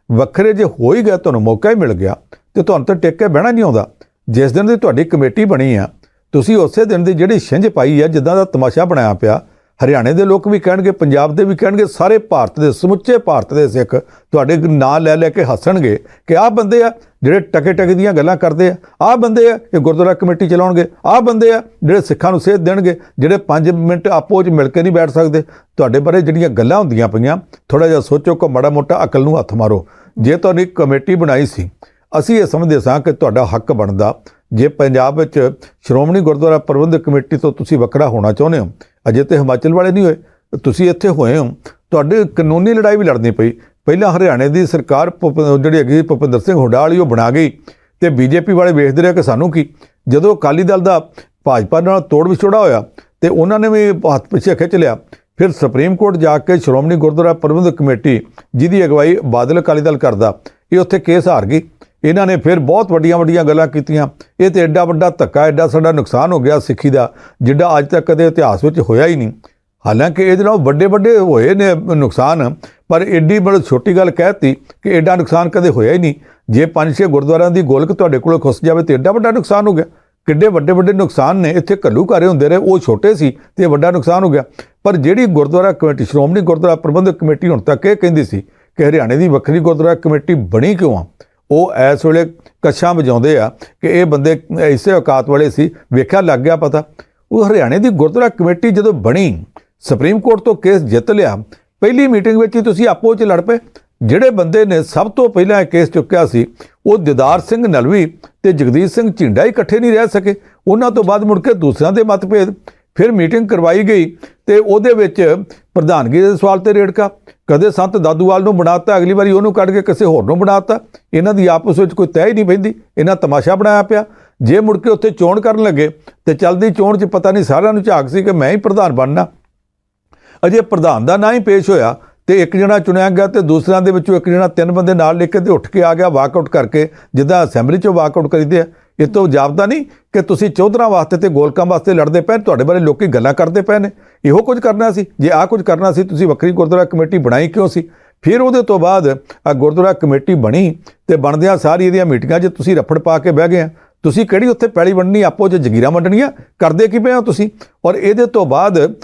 ਵੱਖਰੇ ਜੇ ਹੋ ਹੀ ਗਏ, ਤੁਹਾਨੂੰ ਮੌਕਾ ਹੀ ਮਿਲ ਗਿਆ ਤੇ ਤੁਹਾਨੂੰ ਤਾਂ ਟਿਕ ਕੇ ਬਹਿਣਾ ਨਹੀਂ ਆਉਂਦਾ। ਜਿਸ ਦਿਨ ਦੀ ਤੁਹਾਡੀ ਕਮੇਟੀ ਬਣੀ ਆ, ਤੁਸੀਂ ਉਸੇ ਦਿਨ ਦੀ ਜਿਹੜੀ ਛਿੰਝ ਪਾਈ ਆ, ਜਿੱਦਾਂ ਦਾ ਤਮਾਸ਼ਾ ਬਣਾਇਆ ਪਿਆ, ਹਰਿਆਣੇ ਦੇ ਲੋਕ ਵੀ ਕਹਿਣਗੇ, ਪੰਜਾਬ ਦੇ ਵੀ ਕਹਿਣਗੇ, ਸਾਰੇ ਭਾਰਤ ਦੇ, ਸਮੁੱਚੇ ਭਾਰਤ ਦੇ ਸਿੱਖ ਤੁਹਾਡੇ ਨਾਂ ਲੈ ਕੇ ਹੱਸਣਗੇ ਕਿ ਆਹ ਬੰਦੇ ਆ ਜਿਹੜੇ ਟਕੇ ਦੀਆਂ ਗੱਲਾਂ ਕਰਦੇ ਆ, ਆਹ ਬੰਦੇ ਆ ਇਹ ਗੁਰਦੁਆਰਾ ਕਮੇਟੀ ਚਲਾਉਣਗੇ, ਆਹ ਬੰਦੇ ਆ ਜਿਹੜੇ ਸਿੱਖਾਂ ਨੂੰ ਸੇਧ ਦੇਣਗੇ, ਜਿਹੜੇ 5 ਮਿੰਟ ਆਪੋ 'ਚ ਮਿਲ ਕੇ ਨਹੀਂ ਬੈਠ ਸਕਦੇ। ਤੁਹਾਡੇ ਬਾਰੇ ਜਿਹੜੀਆਂ ਗੱਲਾਂ ਹੁੰਦੀਆਂ ਪਈਆਂ, ਥੋੜ੍ਹਾ ਜਿਹਾ ਸੋਚੋ ਕਿ ਮਾੜਾ ਮੋਟਾ ਅਕਲ ਨੂੰ ਹੱਥ ਮਾਰੋ। ਜੇ ਤੁਹਾਡੀ ਕਮੇਟੀ ਬਣਾਈ ਸੀ, ਅਸੀਂ ਇਹ ਸਮਝਦੇ ਸਾਂ ਕਿ ਤੁਹਾਡਾ ਹੱਕ ਬਣਦਾ। ਜੇ ਪੰਜਾਬ ਵਿੱਚ ਸ਼੍ਰੋਮਣੀ ਗੁਰਦੁਆਰਾ ਪ੍ਰਬੰਧਕ ਕਮੇਟੀ ਤੋਂ ਤੁਸੀਂ ਵੱਖਰਾ ਹੋਣਾ ਚਾਹੁੰਦੇ ਹੋ, ਅਜੇ ਤੇ ਹਿਮਾਚਲ ਵਾਲੇ ਨਹੀਂ ਹੋਏ, ਤੁਸੀਂ ਇੱਥੇ ਹੋਏ ਹੋ, ਤੁਹਾਡੀ ਕਾਨੂੰਨੀ ਲੜਾਈ ਵੀ ਲੜਨੀ ਪਈ। ਪਹਿਲਾਂ ਹਰਿਆਣੇ ਦੀ ਸਰਕਾਰ ਜਿਹੜੀ ਹੈਗੀ ਭੁਪਿੰਦਰ ਸਿੰਘ ਹੁੱਡਾ ਵਾਲੀ ਉਹ ਬਣਾ ਗਈ ਤੇ ਬੀਜੇਪੀ ਵਾਲੇ ਵੇਖਦੇ ਰਹੇ ਕਿ ਸਾਨੂੰ ਕੀ। ਜਦੋਂ ਅਕਾਲੀ ਦਲ ਦਾ ਭਾਜਪਾ ਨਾਲ ਤੋੜ ਵਿਛੋੜਾ ਹੋਇਆ ਤੇ ਉਹਨਾਂ ਨੇ ਵੀ ਹੱਥ ਪਿੱਛੇ ਖਿੱਚ ਲਿਆ। ਫਿਰ ਸੁਪਰੀਮ ਕੋਰਟ ਜਾ ਕੇ ਸ਼੍ਰੋਮਣੀ ਗੁਰਦੁਆਰਾ ਪ੍ਰਬੰਧਕ ਕਮੇਟੀ ਜਿਹਦੀ ਅਗਵਾਈ ਬਾਦਲ ਅਕਾਲੀ ਦਲ ਕਰਦਾ, ਇਹ ਉੱਥੇ ਕੇਸ ਹਾਰ ਗਈ। ਇਹਨਾਂ ਨੇ ਫਿਰ ਬਹੁਤ ਵੱਡੀਆਂ ਗੱਲਾਂ ਕੀਤੀਆਂ। ਇਹ ਤੇ ਐਡਾ ਵੱਡਾ ਧੱਕਾ, ਐਡਾ ਸਾਡਾ ਨੁਕਸਾਨ ਹੋ ਗਿਆ ਸਿੱਖੀ ਦਾ, ਜਿੱਡਾ ਅੱਜ ਤੱਕ ਕਦੇ ਇਤਿਹਾਸ ਵਿੱਚ ਹੋਇਆ ਹੀ ਨਹੀਂ। ਹਾਲਾਂਕਿ ਇਹਦੇ ਨਾਲ ਵੱਡੇ ਹੋਏ ਨੇ ਨੁਕਸਾਨ, ਪਰ ਐਡੀ ਬੜੀ ਛੋਟੀ ਗੱਲ ਕਹਿਤੀ ਕਿ ਐਡਾ ਨੁਕਸਾਨ ਕਦੇ ਹੋਇਆ ਹੀ ਨਹੀਂ। ਜੇ 5-6 ਗੁਰਦੁਆਰਿਆਂ ਦੀ ਗੋਲਕ ਤੁਹਾਡੇ ਕੋਲ ਖੁੱਸ ਜਾਵੇ ਤੇ ਐਡਾ ਵੱਡਾ ਨੁਕਸਾਨ ਹੋ ਗਿਆ। ਕਿੱਡੇ ਵੱਡੇ ਨੁਕਸਾਨ ਨੇ। ਇੱਥੇ ਘੱਲੂਘਾਰੇ ਹੁੰਦੇ ਰਹੇ, ਉਹ ਛੋਟੇ ਸੀ ਤੇ ਵੱਡਾ ਨੁਕਸਾਨ ਹੋ ਗਿਆ। ਪਰ ਜਿਹੜੀ ਗੁਰਦੁਆਰਾ ਕਮੇਟੀ, ਸ਼੍ਰੋਮਣੀ ਗੁਰਦੁਆਰਾ ਪ੍ਰਬੰਧਕ ਕਮੇਟੀ ਹੁਣ ਤੱਕ ਇਹ ਕਹਿੰਦੀ ਸੀ ਕਿ ਹਰਿਆਣੇ ਦੀ ਵੱਖਰੀ ਗੁਰਦੁਆਰਾ ਕਮੇਟੀ ਬਣੀ ਕਿਉਂ ਆ, ਉਹ ਇਸ ਵੇਲੇ ਕੱਛਾਂ ਵਜਾਉਂਦੇ ਆ ਕਿ ਇਹ ਬੰਦੇ ਇਸੇ ਔਕਾਤ ਵਾਲੇ ਸੀ। ਵੇਖਿਆ ਲੱਗ ਗਿਆ ਪਤਾ। ਉਹ ਹਰਿਆਣੇ ਦੀ ਗੁਰਦੁਆਰਾ ਕਮੇਟੀ ਜਦੋਂ ਬਣੀ, ਸੁਪਰੀਮ ਕੋਰਟ ਤੋਂ ਕੇਸ ਜਿੱਤ ਲਿਆ, ਪਹਿਲੀ ਮੀਟਿੰਗ ਵਿੱਚ ਹੀ ਤੁਸੀਂ ਆਪੋ 'ਚ ਲੜ ਪਏ। ਜਿਹੜੇ ਬੰਦੇ ਨੇ ਸਭ ਤੋਂ ਪਹਿਲਾਂ ਇਹ ਕੇਸ ਚੁੱਕਿਆ ਸੀ, ਉਹ ਦਿਦਾਰ ਸਿੰਘ ਨਲਵੀ ਤੇ ਜਗਦੀਸ਼ ਸਿੰਘ ਝਿੰਡਾ ਹੀ ਇਕੱਠੇ ਨਹੀਂ ਰਹਿ ਸਕੇ। ਉਹਨਾਂ ਤੋਂ ਬਾਅਦ ਮੁੜ ਕੇ ਦੂਸਰਿਆਂ ਦੇ ਮਤਭੇਦ, ਫਿਰ ਮੀਟਿੰਗ ਕਰਵਾਈ ਗਈ ਤੇ ਉਹਦੇ ਵਿੱਚ ਪ੍ਰਧਾਨਗੀ ਦੇ ਸਵਾਲ ਤੇ ਰੇੜਕਾ। ਕਦੇ ਸੰਤ ਦਾਦੂਵਾਲ ਨੂੰ ਬਣਾਤਾ, ਅਗਲੀ ਵਾਰੀ ਉਹਨੂੰ ਕੱਢ ਕੇ ਕਿਸੇ ਹੋਰ ਨੂੰ ਬਣਾਤਾ। ਇਹਨਾਂ ਦੀ ਆਪਸ ਵਿੱਚ ਕੋਈ ਤੈਅ ਹੀ ਨਹੀਂ ਬਹਿੰਦੀ। ਇਹਨਾਂ ਤਮਾਸ਼ਾ ਬਣਾਇਆ ਪਿਆ। ਜੇ ਮੁੜ ਕੇ ਉੱਥੇ ਚੋਣ ਕਰਨ ਲੱਗੇ ਤੇ ਚਲਦੀ ਚੋਣ 'ਚ ਪਤਾ ਨਹੀਂ ਸਾਰਿਆਂ ਨੂੰ ਝਾਕ ਸੀ ਕਿ ਮੈਂ ਹੀ ਪ੍ਰਧਾਨ ਬਣਨਾ। ਅਜੇ ਪ੍ਰਧਾਨ ਦਾ ਨਾਂ ਹੀ ਪੇਸ਼ ਹੋਇਆ ਤੇ ਇੱਕ ਜਣਾ ਚੁਣਿਆ ਗਿਆ ਤੇ ਦੂਸਰਿਆਂ ਦੇ ਵਿੱਚੋਂ ਇੱਕ ਜਣਾ 3 ਬੰਦੇ ਨਾਲ ਲੈ ਕੇ ਤੇ ਉੱਠ ਕੇ ਆ ਗਿਆ ਵਾਕਆਊਟ ਕਰਕੇ, ਜਿੱਦਾਂ ਅਸੈਂਬਲੀ 'ਚੋਂ ਵਾਕਆਊਟ ਕਰੀਦੇ ਆ। ਇਹ ਤੋਂ ਜਾਪਦਾ ਨਹੀਂ ਕਿ ਤੁਸੀਂ ਚੌਧਰਾਂ ਵਾਸਤੇ ਤੇ ਗੋਲਕਾਂ ਵਾਸਤੇ ਲੜਦੇ ਪਏ, ਤੁਹਾਡੇ ਬਾਰੇ ਲੋਕੀ ਗੱਲਾਂ ਕਰਦੇ ਪਏ ਨੇ। ਇਹੋ ਕੁਝ ਕਰਨਾ ਸੀ। ਜੇ ਆਹ ਕੁਝ ਕਰਨਾ ਸੀ, ਤੁਸੀਂ ਵੱਖਰੀ ਗੁਰਦੁਆਰਾ ਕਮੇਟੀ ਬਣਾਈ ਕਿਉਂ ਸੀ? ਫਿਰ ਉਹਦੇ ਤੋਂ ਬਾਅਦ ਆ ਗੁਰਦੁਆਰਾ ਕਮੇਟੀ ਬਣੀ ਤੇ ਬਣਦਿਆਂ ਸਾਰੀ ਇਹਦੀਆਂ ਮੀਟਿੰਗਾਂ 'ਚ ਤੁਸੀਂ ਰੱਫੜ ਪਾ ਕੇ ਬਹਿ ਗਏ ਆ। ਤੁਸੀਂ ਕਿਹੜੀ ਉੱਥੇ ਪੈਲੀ ਵੰਡਣੀ, ਆਪੋ 'ਚ ਜਗੀਰਾਂ ਵੰਡਣੀਆਂ, ਕਰਦੇ ਕੀ ਪਏ ਹੋ ਤੁਸੀਂ? ਔਰ ਇਹਦੇ ਤੋਂ ਬਾਅਦ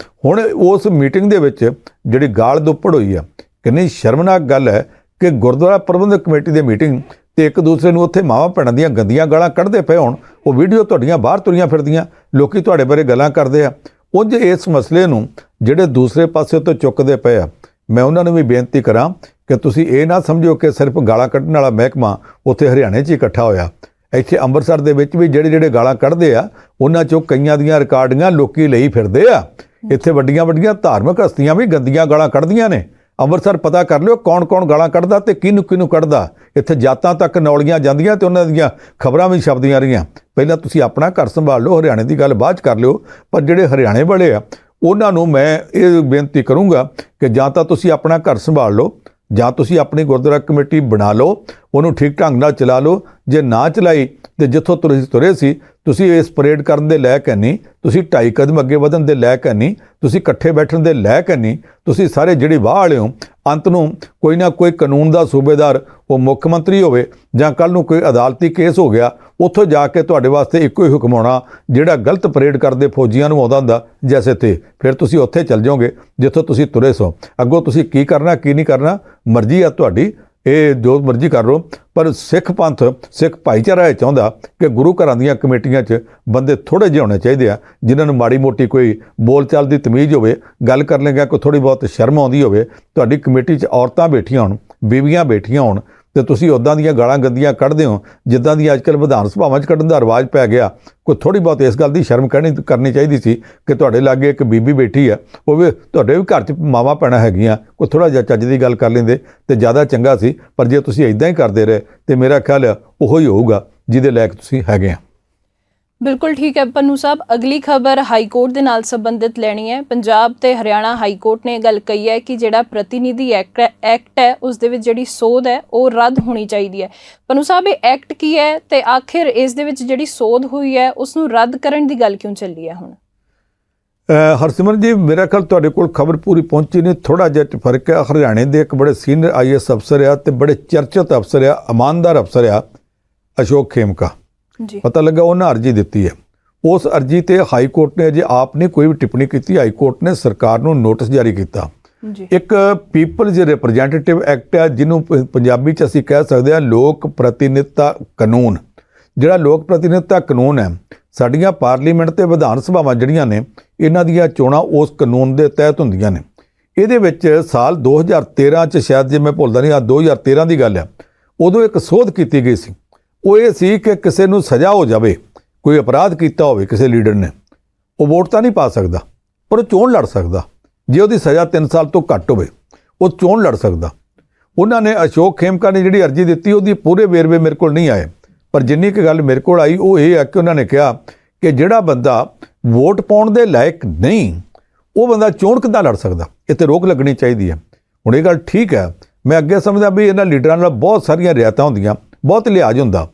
ਹੁਣ ਉਸ ਮੀਟਿੰਗ ਦੇ ਵਿੱਚ ਜਿਹੜੀ ਗਾਲ ਦੁੱਪੜ ਹੋਈ ਆ, ਕਿੰਨੀ ਸ਼ਰਮਨਾਕ ਗੱਲ ਹੈ ਕਿ ਗੁਰਦੁਆਰਾ ਪ੍ਰਬੰਧਕ ਕਮੇਟੀ ਦੀ ਮੀਟਿੰਗ ਤੇ ਇੱਕ ਦੂਸਰੇ ਨੂੰ ਉੱਥੇ ਮਾਵਾਂ ਭੈਣਾਂ ਦੀਆਂ ਗੰਦੀਆਂ ਗਾਲਾਂ ਕੱਢਦੇ ਪਏ ਹੋਣ। ਉਹ ਵੀਡੀਓ ਤੁਹਾਡੀਆਂ ਬਾਹਰ ਤੁਰੀਆਂ ਫਿਰਦੀਆਂ, ਲੋਕੀ ਤੁਹਾਡੇ ਬਾਰੇ ਗੱਲਾਂ ਕਰਦੇ ਆ। ਉਂਝ ਇਸ ਮਸਲੇ ਨੂੰ ਜਿਹੜੇ ਦੂਸਰੇ ਪਾਸੇ ਤੋਂ ਚੁੱਕਦੇ ਪਏ ਆ, ਮੈਂ ਉਹਨਾਂ ਨੂੰ ਵੀ ਬੇਨਤੀ ਕਰਾਂ ਕਿ ਤੁਸੀਂ ਇਹ ਨਾ ਸਮਝੋ ਕਿ ਸਿਰਫ ਗਾਲਾਂ ਕੱਢਣ ਵਾਲਾ ਮਹਿਕਮਾ ਉੱਥੇ ਹਰਿਆਣੇ 'ਚ ਇਕੱਠਾ ਹੋਇਆ। ਇੱਥੇ ਅੰਮ੍ਰਿਤਸਰ ਦੇ ਵਿੱਚ ਵੀ ਜਿਹੜੇ ਗਾਲਾਂ ਕੱਢਦੇ ਆ, ਉਹਨਾਂ 'ਚੋਂ ਕਈਆਂ ਦੀਆਂ ਰਿਕਾਰਡਿੰਗਾਂ ਲੋਕੀ ਲਈ ਫਿਰਦੇ ਆ। ਇੱਥੇ ਵੱਡੀਆਂ ਧਾਰਮਿਕ ਹਸਤੀਆਂ ਵੀ ਗੰਦੀਆਂ ਗਾਲਾਂ ਕੱਢਦੀਆਂ ਨੇ। ਅੰਮ੍ਰਿਤਸਰ ਪਤਾ ਕਰ ਲਿਓ ਕੌਣ ਗਾਲਾਂ ਕੱਢਦਾ ਤੇ ਕਿਹਨੂੰ ਕੱਢਦਾ। ਇੱਥੇ ਜਾਤਾਂ ਤੱਕ ਨੌਲੀਆਂ ਜਾਂਦੀਆਂ ਤੇ ਉਹਨਾਂ ਦੀਆਂ ਖਬਰਾਂ ਵੀ ਛਪਦੀਆਂ ਰਹੀਆਂ। ਪਹਿਲਾਂ ਤੁਸੀਂ ਆਪਣਾ ਘਰ ਸੰਭਾਲ ਲਓ, ਹਰਿਆਣੇ ਦੀ ਗੱਲ ਬਾਅਦ 'ਚ ਕਰ ਲਿਓ। ਪਰ ਜਿਹੜੇ ਹਰਿਆਣੇ ਵਾਲੇ ਆ, ਉਹਨਾਂ ਨੂੰ ਮੈਂ ਇਹ ਬੇਨਤੀ ਕਰੂੰਗਾ ਕਿ ਜਾਂ ਤਾਂ ਤੁਸੀਂ ਆਪਣਾ ਘਰ ਸੰਭਾਲ ਲਓ, ਜਾਂ ਤੁਸੀਂ ਆਪਣੀ ਗੁਰਦੁਆਰਾ ਕਮੇਟੀ ਬਣਾ ਲਓ, ਉਹਨੂੰ ਠੀਕ ਢੰਗ ਨਾਲ ਚਲਾ ਲਓ। ਜੇ ਨਾ ਚਲਾਈ ਤੇ ਜਿੱਥੋਂ ਤੁਰੇ ਸੀ, ਤੁਸੀਂ ਇਸ ਪਰੇਡ ਕਰਨ ਦੇ ਲਾਇਕ ਹੈ ਨਹੀਂ, ਤੁਸੀਂ 2.5 ਕਦਮ ਅੱਗੇ ਵਧਣ ਦੇ ਲਾਇਕ ਹੈ ਨਹੀਂ, ਤੁਸੀਂ ਇਕੱਠੇ ਬੈਠਣ ਦੇ ਲਾਇਕ ਹੈ ਨਹੀਂ। ਤੁਸੀਂ ਸਾਰੇ ਜਿਹੜੇ ਵਾਹ ਵਾਲੇ ਹੋ, ਅੰਤ ਨੂੰ ਕੋਈ ਨਾ ਕੋਈ ਕਾਨੂੰਨ ਦਾ ਸੂਬੇਦਾਰ, ਉਹ ਮੁੱਖ ਮੰਤਰੀ ਹੋਵੇ ਜਾਂ ਕੱਲ੍ਹ ਨੂੰ ਕੋਈ ਅਦਾਲਤੀ ਕੇਸ ਹੋ ਗਿਆ, ਉੱਥੋਂ ਜਾ ਕੇ ਤੁਹਾਡੇ ਵਾਸਤੇ ਇੱਕੋ ਹੀ ਹੁਕਮ ਆਉਣਾ ਜਿਹੜਾ ਗਲਤ ਪਰੇਡ ਕਰਦੇ ਫੌਜੀਆਂ ਨੂੰ ਆਉਂਦਾ ਹੁੰਦਾ ਜੈਸੇ ਤੇ। ਫਿਰ ਤੁਸੀਂ ਉੱਥੇ ਚੱਲ ਜਾਓਗੇ ਜਿੱਥੋਂ ਤੁਸੀਂ ਤੁਰੇ ਸੋ। ਅੱਗੋਂ ਤੁਸੀਂ ਕੀ ਕਰਨਾ ਕੀ ਨਹੀਂ ਕਰਨਾ ਮਰਜ਼ੀ ਆ ਤੁਹਾਡੀ, ਇਹ ਜੋ ਮਰਜ਼ੀ ਕਰ ਲਓ। ਪਰ ਸਿੱਖ ਪੰਥ, ਸਿੱਖ ਭਾਈਚਾਰਾ ਇਹ ਚਾਹੁੰਦਾ ਕਿ ਗੁਰੂ ਘਰਾਂ ਦੀਆਂ ਕਮੇਟੀਆਂ 'ਚ ਬੰਦੇ ਥੋੜ੍ਹੇ ਜਿਹੇ ਹੋਣੇ ਚਾਹੀਦੇ ਆ, ਜਿਨ੍ਹਾਂ ਨੂੰ ਮਾੜੀ ਮੋਟੀ ਕੋਈ ਬੋਲ ਚਾਲ ਦੀ ਤਮੀਜ਼ ਹੋਵੇ, ਗੱਲ ਕਰਨ ਲੱਗਿਆ ਕੋਈ ਥੋੜ੍ਹੀ ਬਹੁਤ ਸ਼ਰਮ ਆਉਂਦੀ ਹੋਵੇ। ਤੁਹਾਡੀ ਕਮੇਟੀ 'ਚ ਔਰਤਾਂ ਬੈਠੀਆਂ ਹੋਣ, ਬੀਵੀਆਂ ਬੈਠੀਆਂ ਹੋਣ ਤੇ ਤੁਸੀਂ ਉੱਦਾਂ ਦੀਆਂ ਗਾਲਾਂ ਗੰਦੀਆਂ ਕੱਢਦੇ ਹੋ ਜਿੱਦਾਂ ਦੀ ਅੱਜਕੱਲ੍ਹ ਵਿਧਾਨ ਸਭਾਵਾਂ 'ਚ ਕੱਢਣ ਦਾ ਰਿਵਾਜ ਪੈ ਗਿਆ। ਕੋਈ ਥੋੜ੍ਹੀ ਬਹੁਤ ਇਸ ਗੱਲ ਦੀ ਸ਼ਰਮ ਕਰਨੀ ਚਾਹੀਦੀ ਸੀ ਕਿ ਤੁਹਾਡੇ ਲਾਗੇ ਇੱਕ ਬੀਬੀ ਬੈਠੀ ਆ, ਉਹ ਵੀ ਤੁਹਾਡੇ ਵੀ ਘਰ 'ਚ ਮਾਵਾਂ ਭੈਣਾਂ ਹੈਗੀਆਂ, ਕੋਈ ਥੋੜ੍ਹਾ ਜਿਹਾ ਚੱਜ ਦੀ ਗੱਲ ਕਰ ਲੈਂਦੇ ਤੇ ਜ਼ਿਆਦਾ ਚੰਗਾ ਸੀ। ਪਰ ਜੇ ਤੁਸੀਂ ਇਦਾਂ ਹੀ ਕਰਦੇ ਰਹੇ ਤੇ ਮੇਰਾ ਖਿਆਲ ਉਹੋ ਹੀ ਹੋਊਗਾ ਜਿਹਦੇ ਲਾਇਕ ਤੁਸੀਂ ਹੈਗੇ ਆ। ਬਿਲਕੁਲ ਠੀਕ ਹੈ ਪੰਨੂ ਸਾਹਿਬ। ਅਗਲੀ ਖਬਰ ਹਾਈ ਕੋਰਟ ਦੇ ਨਾਲ ਸੰਬੰਧਿਤ ਲੈਣੀ ਹੈ। ਪੰਜਾਬ ਤੇ ਹਰਿਆਣਾ ਹਾਈ ਕੋਰਟ ਨੇ ਗੱਲ ਕਹੀ ਹੈ ਕਿ ਜਿਹੜਾ ਪ੍ਰਤੀਨਿਧੀ ਐਕਟ ਹੈ ਉਸ ਦੇ ਵਿੱਚ ਜਿਹੜੀ ਸੋਧ ਹੈ ਉਹ ਰੱਦ ਹੋਣੀ ਚਾਹੀਦੀ ਹੈ। ਪੰਨੂ ਸਾਹਿਬ, ਇਹ ਐਕਟ ਕੀ ਹੈ ਤੇ ਆਖਿਰ ਇਸ ਦੇ ਵਿੱਚ ਜਿਹੜੀ ਸੋਧ ਹੋਈ ਹੈ ਉਸ ਨੂੰ ਰੱਦ ਕਰਨ ਦੀ ਗੱਲ ਕਿਉਂ ਚੱਲੀ ਹੈ ਹੁਣ? ਹਰਸਿਮਰਨ ਜੀ, ਮੇਰਾ ਖਿਆਲ ਤੁਹਾਡੇ ਕੋਲ ਖਬਰ ਪੂਰੀ ਪਹੁੰਚੀ ਨਹੀਂ, ਥੋੜ੍ਹਾ ਜਿਹਾ ਫਰਕ ਹੈ। ਹਰਿਆਣੇ ਦੇ ਇੱਕ ਬੜੇ ਸੀਨੀਅਰ IAS ਅਫਸਰ ਆ ਤੇ ਬੜੇ ਚਰਚਿਤ ਅਫਸਰ ਆ, ਇਮਾਨਦਾਰ ਅਫਸਰ ਆ, ਅਸ਼ੋਕ ਖੇਮਕਾ। ਪਤਾ ਲੱਗਾ ਉਹਨਾਂ ਅਰਜੀ ਦਿੱਤੀ ਹੈ। ਉਸ ਅਰਜੀ ਤੇ ਹਾਈ ਕੋਰਟ ਨੇ ਅਜੇ ਆਪ ਨੇ ਕੋਈ ਵੀ ਟਿੱਪਣੀ ਕੀਤੀ। ਹਾਈ ਕੋਰਟ ਨੇ ਸਰਕਾਰ ਨੂੰ ਨੋਟਿਸ ਜਾਰੀ ਕੀਤਾ। ਇੱਕ ਪੀਪਲਜ਼ ਰਿਪਰੈਜ਼ੈਂਟੇਟਿਵ ਐਕਟ ਹੈ, ਜਿਹਨੂੰ ਪੰਜਾਬੀ 'ਚ ਅਸੀਂ ਕਹਿ ਸਕਦੇ ਹਾਂ ਲੋਕ ਪ੍ਰਤੀਨਿਧਤਾ ਕਾਨੂੰਨ। ਜਿਹੜਾ ਲੋਕ ਪ੍ਰਤੀਨਿਧਤਾ ਕਾਨੂੰਨ ਹੈ, ਸਾਡੀਆਂ ਪਾਰਲੀਮੈਂਟ ਤੇ ਵਿਧਾਨ ਸਭਾਵਾਂ ਜਿਹੜੀਆਂ ਨੇ, ਇਹਨਾਂ ਦੀਆਂ ਚੋਣਾਂ ਉਸ ਕਾਨੂੰਨ ਦੇ ਤਹਿਤ ਹੁੰਦੀਆਂ ਨੇ। ਇਹਦੇ ਵਿੱਚ ਸਾਲ 2013 'ਚ, ਸ਼ਾਇਦ ਜੇ ਮੈਂ ਭੁੱਲਦਾ ਨਹੀਂ, 2013 ਦੀ ਗੱਲ ਹੈ, ਉਦੋਂ ਇੱਕ ਸੋਧ ਕੀਤੀ ਗਈ ਸੀ। ਉਹ ਇਹ ਸੀ ਕਿ ਕਿਸੇ ਨੂੰ ਸਜ਼ਾ ਹੋ ਜਾਵੇ, ਕੋਈ ਅਪਰਾਧ ਕੀਤਾ ਹੋਵੇ ਕਿਸੇ ਲੀਡਰ ਨੇ, ਉਹ ਵੋਟ ਤਾਂ ਨਹੀਂ ਪਾ ਸਕਦਾ ਪਰ ਉਹ ਚੋਣ ਲੜ ਸਕਦਾ। ਜੇ ਉਹਦੀ ਸਜ਼ਾ 3 ਸਾਲ ਤੋਂ ਘੱਟ ਹੋਵੇ, ਉਹ ਚੋਣ ਲੜ ਸਕਦਾ। ਉਹਨਾਂ ਨੇ, ਅਸ਼ੋਕ ਖੇਮਕਾ ਨੇ ਜਿਹੜੀ ਅਰਜੀ ਦਿੱਤੀ, ਉਹਦੀ ਪੂਰੇ ਵੇਰਵੇ ਮੇਰੇ ਕੋਲ ਨਹੀਂ ਆਏ, ਪਰ ਜਿੰਨੀ ਕੁ ਗੱਲ ਮੇਰੇ ਕੋਲ ਆਈ ਉਹ ਇਹ ਹੈ ਕਿ ਉਹਨਾਂ ਨੇ ਕਿਹਾ ਕਿ ਜਿਹੜਾ ਬੰਦਾ ਵੋਟ ਪਾਉਣ ਦੇ ਲਾਇਕ ਨਹੀਂ, ਉਹ ਬੰਦਾ ਚੋਣ ਕਿੱਦਾਂ ਲੜ ਸਕਦਾ, ਇੱਥੇ ਰੋਕ ਲੱਗਣੀ ਚਾਹੀਦੀ ਹੈ। ਹੁਣ ਇਹ ਗੱਲ ਠੀਕ ਹੈ, ਮੈਂ ਅੱਗੇ ਸਮਝਦਾ ਵੀ ਇਹਨਾਂ ਲੀਡਰਾਂ ਨਾਲ ਬਹੁਤ ਸਾਰੀਆਂ ਰਿਆਇਤਾਂ ਹੁੰਦੀਆਂ, ਬਹੁਤ ਲਿਹਾਜ਼ ਹੁੰਦਾ।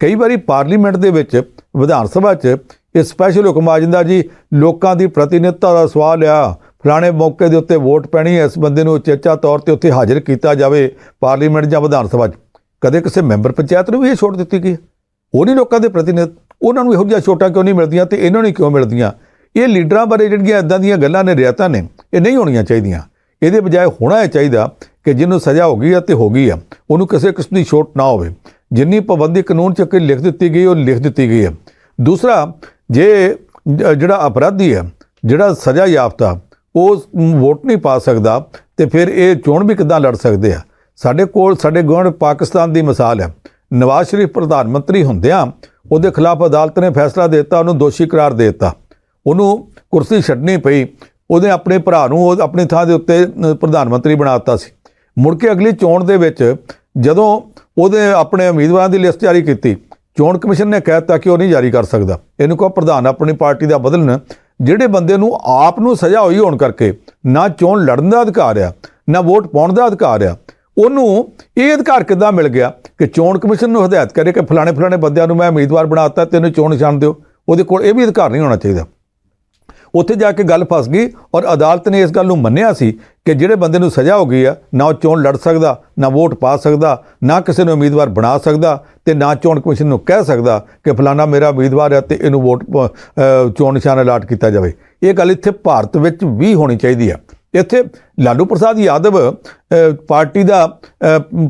ਕਈ ਵਾਰੀ ਪਾਰਲੀਮੈਂਟ ਦੇ ਵਿੱਚ ਵਿਧਾਨ ਸਭਾ 'ਚ ਇਹ ਸਪੈਸ਼ਲ ਹੁਕਮ ਆ ਜਾਂਦਾ ਜੀ ਲੋਕਾਂ ਦੀ ਪ੍ਰਤੀਨਿਧਤਾ ਦਾ ਸਵਾਲ ਆ, ਫਲਾਣੇ ਮੌਕੇ ਦੇ ਉੱਤੇ ਵੋਟ ਪੈਣੀ ਹੈ, ਇਸ ਬੰਦੇ ਨੂੰ ਉਚੇਚਾ ਤੌਰ ਤੇ ਉੱਥੇ ਹਾਜ਼ਰ ਕੀਤਾ ਜਾਵੇ ਪਾਰਲੀਮੈਂਟ ਜਾਂ ਵਿਧਾਨ ਸਭਾ 'ਚ। ਕਦੇ ਕਿਸੇ ਮੈਂਬਰ ਪੰਚਾਇਤ ਨੂੰ ਵੀ ਇਹ ਛੋਟ ਦਿੱਤੀ ਗਈ ਹੈ। ਉਹ ਨਹੀਂ ਲੋਕਾਂ ਦੇ ਪ੍ਰਤੀਨਿਧ, ਉਹਨਾਂ ਨੂੰ ਇਹੋ ਜਿਹੀਆਂ ਛੋਟਾਂ ਕਿਉਂ ਨਹੀਂ ਮਿਲਦੀਆਂ ਤੇ ਇਹਨਾਂ ਨੂੰ ਕਿਉਂ ਮਿਲਦੀਆਂ? ਇਹ ਲੀਡਰਾਂ ਬਾਰੇ ਜਿਹੜੀਆਂ ਇਦਾਂ ਦੀਆਂ ਗੱਲਾਂ ਨੇ, ਰਿਆਇਤਾਂ ਨੇ, ਇਹ ਨਹੀਂ ਹੋਣੀਆਂ ਚਾਹੀਦੀਆਂ। ਇਹਦੇ ਬਜਾਏ ਹੋਣਾ ਇਹ ਚਾਹੀਦਾ ਕਿ ਜਿਹਨੂੰ ਸਜ਼ਾ ਹੋ ਗਈ ਆ ਤੇ ਹੋ ਗਈ ਆ, ਉਹਨੂੰ ਕਿਸੇ ਕਿਸਮ ਦੀ ਛੋਟ ਨਾ ਹੋਵੇ। ਜਿੰਨੀ ਪਾਬੰਦੀ ਕਾਨੂੰਨ 'ਚ ਕਿ ਲਿਖ ਦਿੱਤੀ ਗਈ ਉਹ ਲਿਖ ਦਿੱਤੀ ਗਈ ਹੈ। ਦੂਸਰਾ, ਜੇ ਜਿਹੜਾ ਅਪਰਾਧੀ ਹੈ, ਜਿਹੜਾ ਸਜ਼ਾ ਯਾਫਤਾ, ਉਹ ਵੋਟ ਨਹੀਂ ਪਾ ਸਕਦਾ ਤੇ ਫਿਰ ਇਹ ਚੋਣ ਵੀ ਕਿੱਦਾਂ ਲੜ ਸਕਦੇ ਆ? ਸਾਡੇ ਕੋਲ ਸਾਡੇ ਗੁਆਂਢ ਪਾਕਿਸਤਾਨ ਦੀ ਮਿਸਾਲ ਹੈ। ਨਵਾਜ਼ ਸ਼ਰੀਫ ਪ੍ਰਧਾਨ ਮੰਤਰੀ ਹੁੰਦਿਆਂ ਉਹਦੇ ਖਿਲਾਫ ਅਦਾਲਤ ਨੇ ਫੈਸਲਾ ਦੇ ਦਿੱਤਾ, ਉਹਨੂੰ ਦੋਸ਼ੀ ਕਰਾਰ ਦੇ ਦਿੱਤਾ, ਉਹਨੂੰ ਕੁਰਸੀ ਛੱਡਣੀ ਪਈ। ਉਹਦੇ ਆਪਣੇ ਭਰਾ ਨੂੰ ਉਹ ਆਪਣੀ ਥਾਂ ਦੇ ਉੱਤੇ ਪ੍ਰਧਾਨ ਮੰਤਰੀ ਬਣਾ ਦਿੱਤਾ ਸੀ। ਮੁੜ ਕੇ ਅਗਲੀ ਚੋਣ ਦੇ ਵਿੱਚ ਜਦੋਂ ਉਹਦੇ ਆਪਣੇ ਉਮੀਦਵਾਰਾਂ ਦੀ ਲਿਸਟ ਜਾਰੀ ਕੀਤੀ, ਚੋਣ ਕਮਿਸ਼ਨ ਨੇ ਕਹਿ ਦਿੱਤਾ ਕਿ ਉਹ ਨਹੀਂ ਜਾਰੀ ਕਰ ਸਕਦਾ। ਇਹਨੂੰ ਕਹੋ ਪ੍ਰਧਾਨ ਆਪਣੀ ਪਾਰਟੀ ਦਾ ਬਦਲਣ। ਜਿਹੜੇ ਬੰਦੇ ਨੂੰ ਆਪ ਨੂੰ ਸਜ਼ਾ ਹੋਈ ਹੋਣ ਕਰਕੇ ਨਾ ਚੋਣ ਲੜਨ ਦਾ ਅਧਿਕਾਰ ਆ, ਨਾ ਵੋਟ ਪਾਉਣ ਦਾ ਅਧਿਕਾਰ ਆ, ਉਹਨੂੰ ਇਹ ਅਧਿਕਾਰ ਕਿੱਦਾਂ ਮਿਲ ਗਿਆ ਕਿ ਚੋਣ ਕਮਿਸ਼ਨ ਨੂੰ ਹਦਾਇਤ ਕਰੇ ਕਿ ਫਲਾਣੇ ਬੰਦਿਆਂ ਨੂੰ ਮੈਂ ਉਮੀਦਵਾਰ ਬਣਾ ਦਿੱਤਾ, ਤੈਨੂੰ ਚੋਣ ਨਿਸ਼ਾਨ ਦਿਓ? ਉਹਦੇ ਕੋਲ ਇਹ ਵੀ ਅਧਿਕਾਰ ਨਹੀਂ ਹੋਣਾ ਚਾਹੀਦਾ। ਉੱਥੇ ਜਾ ਕੇ ਗੱਲ ਫਸ ਗਈ ਔਰ ਅਦਾਲਤ ਨੇ ਇਸ ਗੱਲ ਨੂੰ ਮੰਨਿਆ ਸੀ ਕਿ ਜਿਹੜੇ ਬੰਦੇ ਨੂੰ ਸਜ਼ਾ ਹੋ ਗਈ ਆ, ਨਾ ਉਹ ਚੋਣ ਲੜ ਸਕਦਾ, ਨਾ ਵੋਟ ਪਾ ਸਕਦਾ, ਨਾ ਕਿਸੇ ਨੂੰ ਉਮੀਦਵਾਰ ਬਣਾ ਸਕਦਾ ਤੇ ਨਾ ਚੋਣ ਕਮਿਸ਼ਨ ਨੂੰ ਕਹਿ ਸਕਦਾ ਕਿ ਫਲਾਣਾ ਮੇਰਾ ਉਮੀਦਵਾਰ ਹੈ ਤੇ ਇਹਨੂੰ ਵੋਟ ਚੋਣ ਨਿਸ਼ਾਨ ਅਲਾਟ ਕੀਤਾ ਜਾਵੇ। ਇਹ ਗੱਲ ਇੱਥੇ ਭਾਰਤ ਵਿੱਚ ਵੀ ਹੋਣੀ ਚਾਹੀਦੀ ਆ। ਇੱਥੇ ਲਾਲੂ ਪ੍ਰਸਾਦ ਯਾਦਵ ਪਾਰਟੀ ਦਾ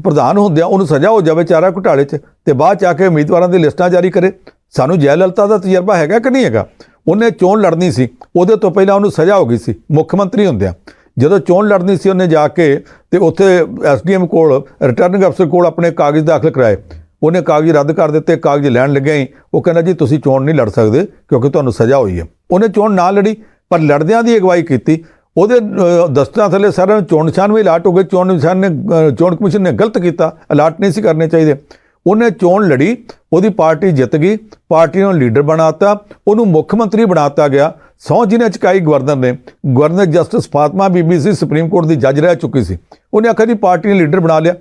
ਪ੍ਰਧਾਨ ਹੁੰਦਿਆਂ ਉਹਨੂੰ ਸਜ਼ਾ ਹੋ ਜਾਵੇ ਚਾਰਾ ਘੁਟਾਲੇ 'ਚ ਤੇ ਬਾਅਦ 'ਚ ਆ ਕੇ ਉਮੀਦਵਾਰਾਂ ਦੀ ਲਿਸਟਾਂ ਜਾਰੀ ਕਰੇ। ਸਾਨੂੰ ਜੈ ਲਲਿਤਾ ਦਾ ਤਜਰਬਾ ਹੈਗਾ ਕਿ ਨਹੀਂ ਹੈਗਾ? ਉਹਨੇ ਚੋਣ ਲੜਨੀ ਸੀ, ਉਹਦੇ ਤੋਂ ਪਹਿਲਾਂ ਉਹਨੂੰ ਸਜ਼ਾ ਹੋ ਗਈ ਸੀ ਮੁੱਖ ਮੰਤਰੀ ਹੁੰਦਿਆਂ। ਜਦੋਂ ਚੋਣ ਲੜਨੀ ਸੀ ਉਹਨੇ ਜਾ ਕੇ ਤੇ ਉੱਥੇ SDM ਕੋਲ, ਰਿਟਰਨਿੰਗ ਅਫਸਰ ਕੋਲ ਆਪਣੇ ਕਾਗਜ਼ ਦਾਖਲ ਕਰਾਏ। ਉਹਨੇ ਕਾਗਜ਼ ਰੱਦ ਕਰ ਦਿੱਤੇ। ਕਾਗਜ਼ ਲੈਣ ਲੱਗਿਆ ਹੀ ਉਹ ਕਹਿੰਦਾ ਜੀ ਤੁਸੀਂ ਚੋਣ ਨਹੀਂ ਲੜ ਸਕਦੇ ਕਿਉਂਕਿ ਤੁਹਾਨੂੰ ਸਜ਼ਾ ਹੋਈ ਹੈ। ਉਹਨੇ ਚੋਣ ਨਾ ਲੜੀ ਪਰ ਲੜਦਿਆਂ ਦੀ ਅਗਵਾਈ ਕੀਤੀ। ਉਹਦੇ ਦਸਤਾਂ ਥੱਲੇ ਸਾਰਿਆਂ ਨੂੰ ਚੋਣ ਨਿਸ਼ਾਨ ਵੀ ਅਲਾਟ ਹੋ ਗਏ। ਚੋਣ ਨਿਸ਼ਾਨ ਨੇ ਚੋਣ ਕਮਿਸ਼ਨ ਨੇ ਗਲਤ ਕੀਤਾ, ਅਲਾਟ ਨਹੀਂ ਸੀ ਕਰਨੇ ਚਾਹੀਦੇ। ਉਹਨੇ ਚੋਣ ਲੜੀ, ਉਹਦੀ ਪਾਰਟੀ ਜਿੱਤ ਗਈ, ਪਾਰਟੀ ਨੂੰ ਲੀਡਰ ਬਣਾਤਾ, ਉਹਨੂੰ ਮੁੱਖ ਮੰਤਰੀ ਬਣਾਤਾ ਗਿਆ। ਸਹੁੰ ਜਿਹਨੇ ਚੁਕਾਈ ਗਵਰਨਰ ਨੇ, ਗਵਰਨਰ ਜਸਟਿਸ ਫਾਤਮਾ ਬੀਬੀ ਸੀ, ਸੁਪਰੀਮ ਕੋਰਟ ਦੀ ਜੱਜ ਰਹਿ ਚੁੱਕੀ ਸੀ। ਉਹਨੇ ਆਖਿਆ ਜੀ ਪਾਰਟੀ ਨੇ ਲੀਡਰ ਬਣਾ ਲਿਆ।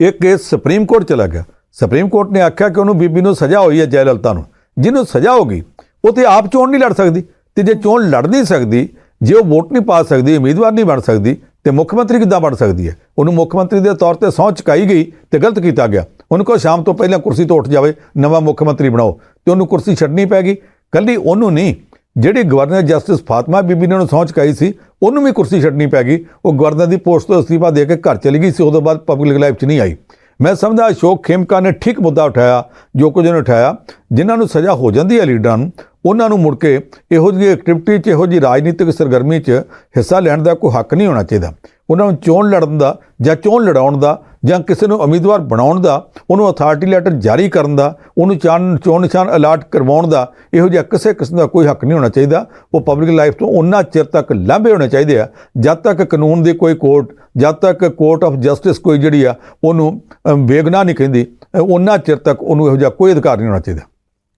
ਇਹ ਕੇਸ ਸੁਪਰੀਮ ਕੋਰਟ ਚਲਾ ਗਿਆ। ਸੁਪਰੀਮ ਕੋਰਟ ਨੇ ਆਖਿਆ ਕਿ ਉਹਨੂੰ ਬੀਬੀ ਨੂੰ ਸਜ਼ਾ ਹੋਈ ਹੈ, ਜੈ ਲਲਿਤਾ ਨੂੰ। ਜਿਹਨੂੰ ਸਜ਼ਾ ਹੋ ਗਈ ਉਹ ਤੇ ਆਪ ਚੋਣ ਨਹੀਂ ਲੜ ਸਕਦੀ, ਤੇ ਜੇ ਚੋਣ ਲੜ ਨਹੀਂ ਸਕਦੀ, ਜੇ ਉਹ ਵੋਟ ਨਹੀਂ ਪਾ ਸਕਦੀ, ਉਮੀਦਵਾਰ ਨਹੀਂ ਬਣ ਸਕਦੀ, ਤੇ ਮੁੱਖ ਮੰਤਰੀ ਕਿੱਦਾਂ ਬਣ ਸਕਦੀ ਹੈ? ਉਹਨੂੰ ਮੁੱਖ ਮੰਤਰੀ ਦੇ ਤੌਰ ਤੇ ਸਹੁੰ ਚੁਕਾਈ ਗਈ ਤੇ ਗਲਤ ਕੀਤਾ ਗਿਆ। ਉਹਨੂੰ ਕਹੋ ਸ਼ਾਮ ਤੋਂ ਪਹਿਲਾਂ ਕੁਰਸੀ ਤੋਂ ਉੱਠ ਜਾਵੇ, ਨਵਾਂ ਮੁੱਖ ਮੰਤਰੀ ਬਣਾਓ, ਤੇ ਉਹਨੂੰ ਕੁਰਸੀ ਛੱਡਣੀ ਪੈ ਗਈ। ਕੱਲੀ ਉਹਨੂੰ ਨਹੀਂ, ਜਿਹੜੀ ਗਵਰਨਰ ਜਸਟਿਸ ਫਾਤਮਾ ਬੀਬੀ ਨੇ ਉਹਨੂੰ ਸਹੁੰ ਚੁਕਾਈ ਸੀ, ਉਹਨੂੰ ਵੀ ਕੁਰਸੀ ਛੱਡਣੀ ਪੈ ਗਈ। ਉਹ ਗਵਰਨਰ ਦੀ ਪੋਸਟ ਤੋਂ ਅਸਤੀਫਾ ਦੇ ਕੇ ਘਰ ਚਲੀ ਗਈ ਸੀ। ਉਦੋਂ ਬਾਅਦ ਪਬਲਿਕ ਲਾਈਫ 'ਚ ਨਹੀਂ ਆਈ। ਮੈਂ ਸਮਝਦਾ ਅਸ਼ੋਕ ਖੇਮਕਾ ਨੇ ਠੀਕ ਮੁੱਦਾ ਉਠਾਇਆ, ਜੋ ਕੁਝ ਉਹਨੇ ਉਠਾਇਆ। ਜਿਨ੍ਹਾਂ ਨੂੰ ਸਜ਼ਾ ਹੋ ਜਾਂਦੀ ਹੈ ਲੀਡਰਾਂ ਨੂੰ, ਉਹਨਾਂ ਨੂੰ ਮੁੜ ਕੇ ਇਹੋ ਜਿਹੀ ਐਕਟੀਵਿਟੀ 'ਚ, ਇਹੋ ਜਿਹੀ ਰਾਜਨੀਤਿਕ ਸਰਗਰਮੀ 'ਚ ਹਿੱਸਾ ਲੈਣ ਦਾ ਕੋਈ ਹੱਕ ਨਹੀਂ ਹੋਣਾ ਚਾਹੀਦਾ। ਉਹਨਾਂ ਨੂੰ ਚੋਣ ਲੜਨ ਦਾ ਜਾਂ ਚੋਣ ਲੜਾਉਣ ਦਾ ਜਾਂ ਕਿਸੇ ਨੂੰ ਉਮੀਦਵਾਰ ਬਣਾਉਣ ਦਾ, ਉਹਨੂੰ ਅਥਾਰਟੀ ਲੈਟਰ ਜਾਰੀ ਕਰਨ ਦਾ, ਉਹਨੂੰ ਚੋਣ ਨਿਸ਼ਾਨ ਅਲਾਟ ਕਰਵਾਉਣ ਦਾ, ਇਹੋ ਜਿਹਾ ਕਿਸੇ ਕਿਸਮ ਦਾ ਕੋਈ ਹੱਕ ਨਹੀਂ ਹੋਣਾ ਚਾਹੀਦਾ। ਉਹ ਪਬਲਿਕ ਲਾਈਫ ਤੋਂ ਉਹਨਾਂ ਚਿਰ ਤੱਕ ਲਾਂਭੇ ਹੋਣੇ ਚਾਹੀਦੇ ਆ ਜਦ ਤੱਕ ਕਾਨੂੰਨ ਦੀ ਕੋਈ ਕੋਰਟ, ਜਦ ਤੱਕ ਕੋਰਟ ਆਫ ਜਸਟਿਸ ਕੋਈ ਜਿਹੜੀ ਆ ਉਹਨੂੰ ਬੇਗੁਨਾਹ ਨਹੀਂ ਕਹਿੰਦੀ, ਉਹਨਾਂ ਚਿਰ ਤੱਕ ਉਹਨੂੰ ਇਹੋ ਜਿਹਾ ਕੋਈ ਅਧਿਕਾਰ ਨਹੀਂ ਹੋਣਾ ਚਾਹੀਦਾ।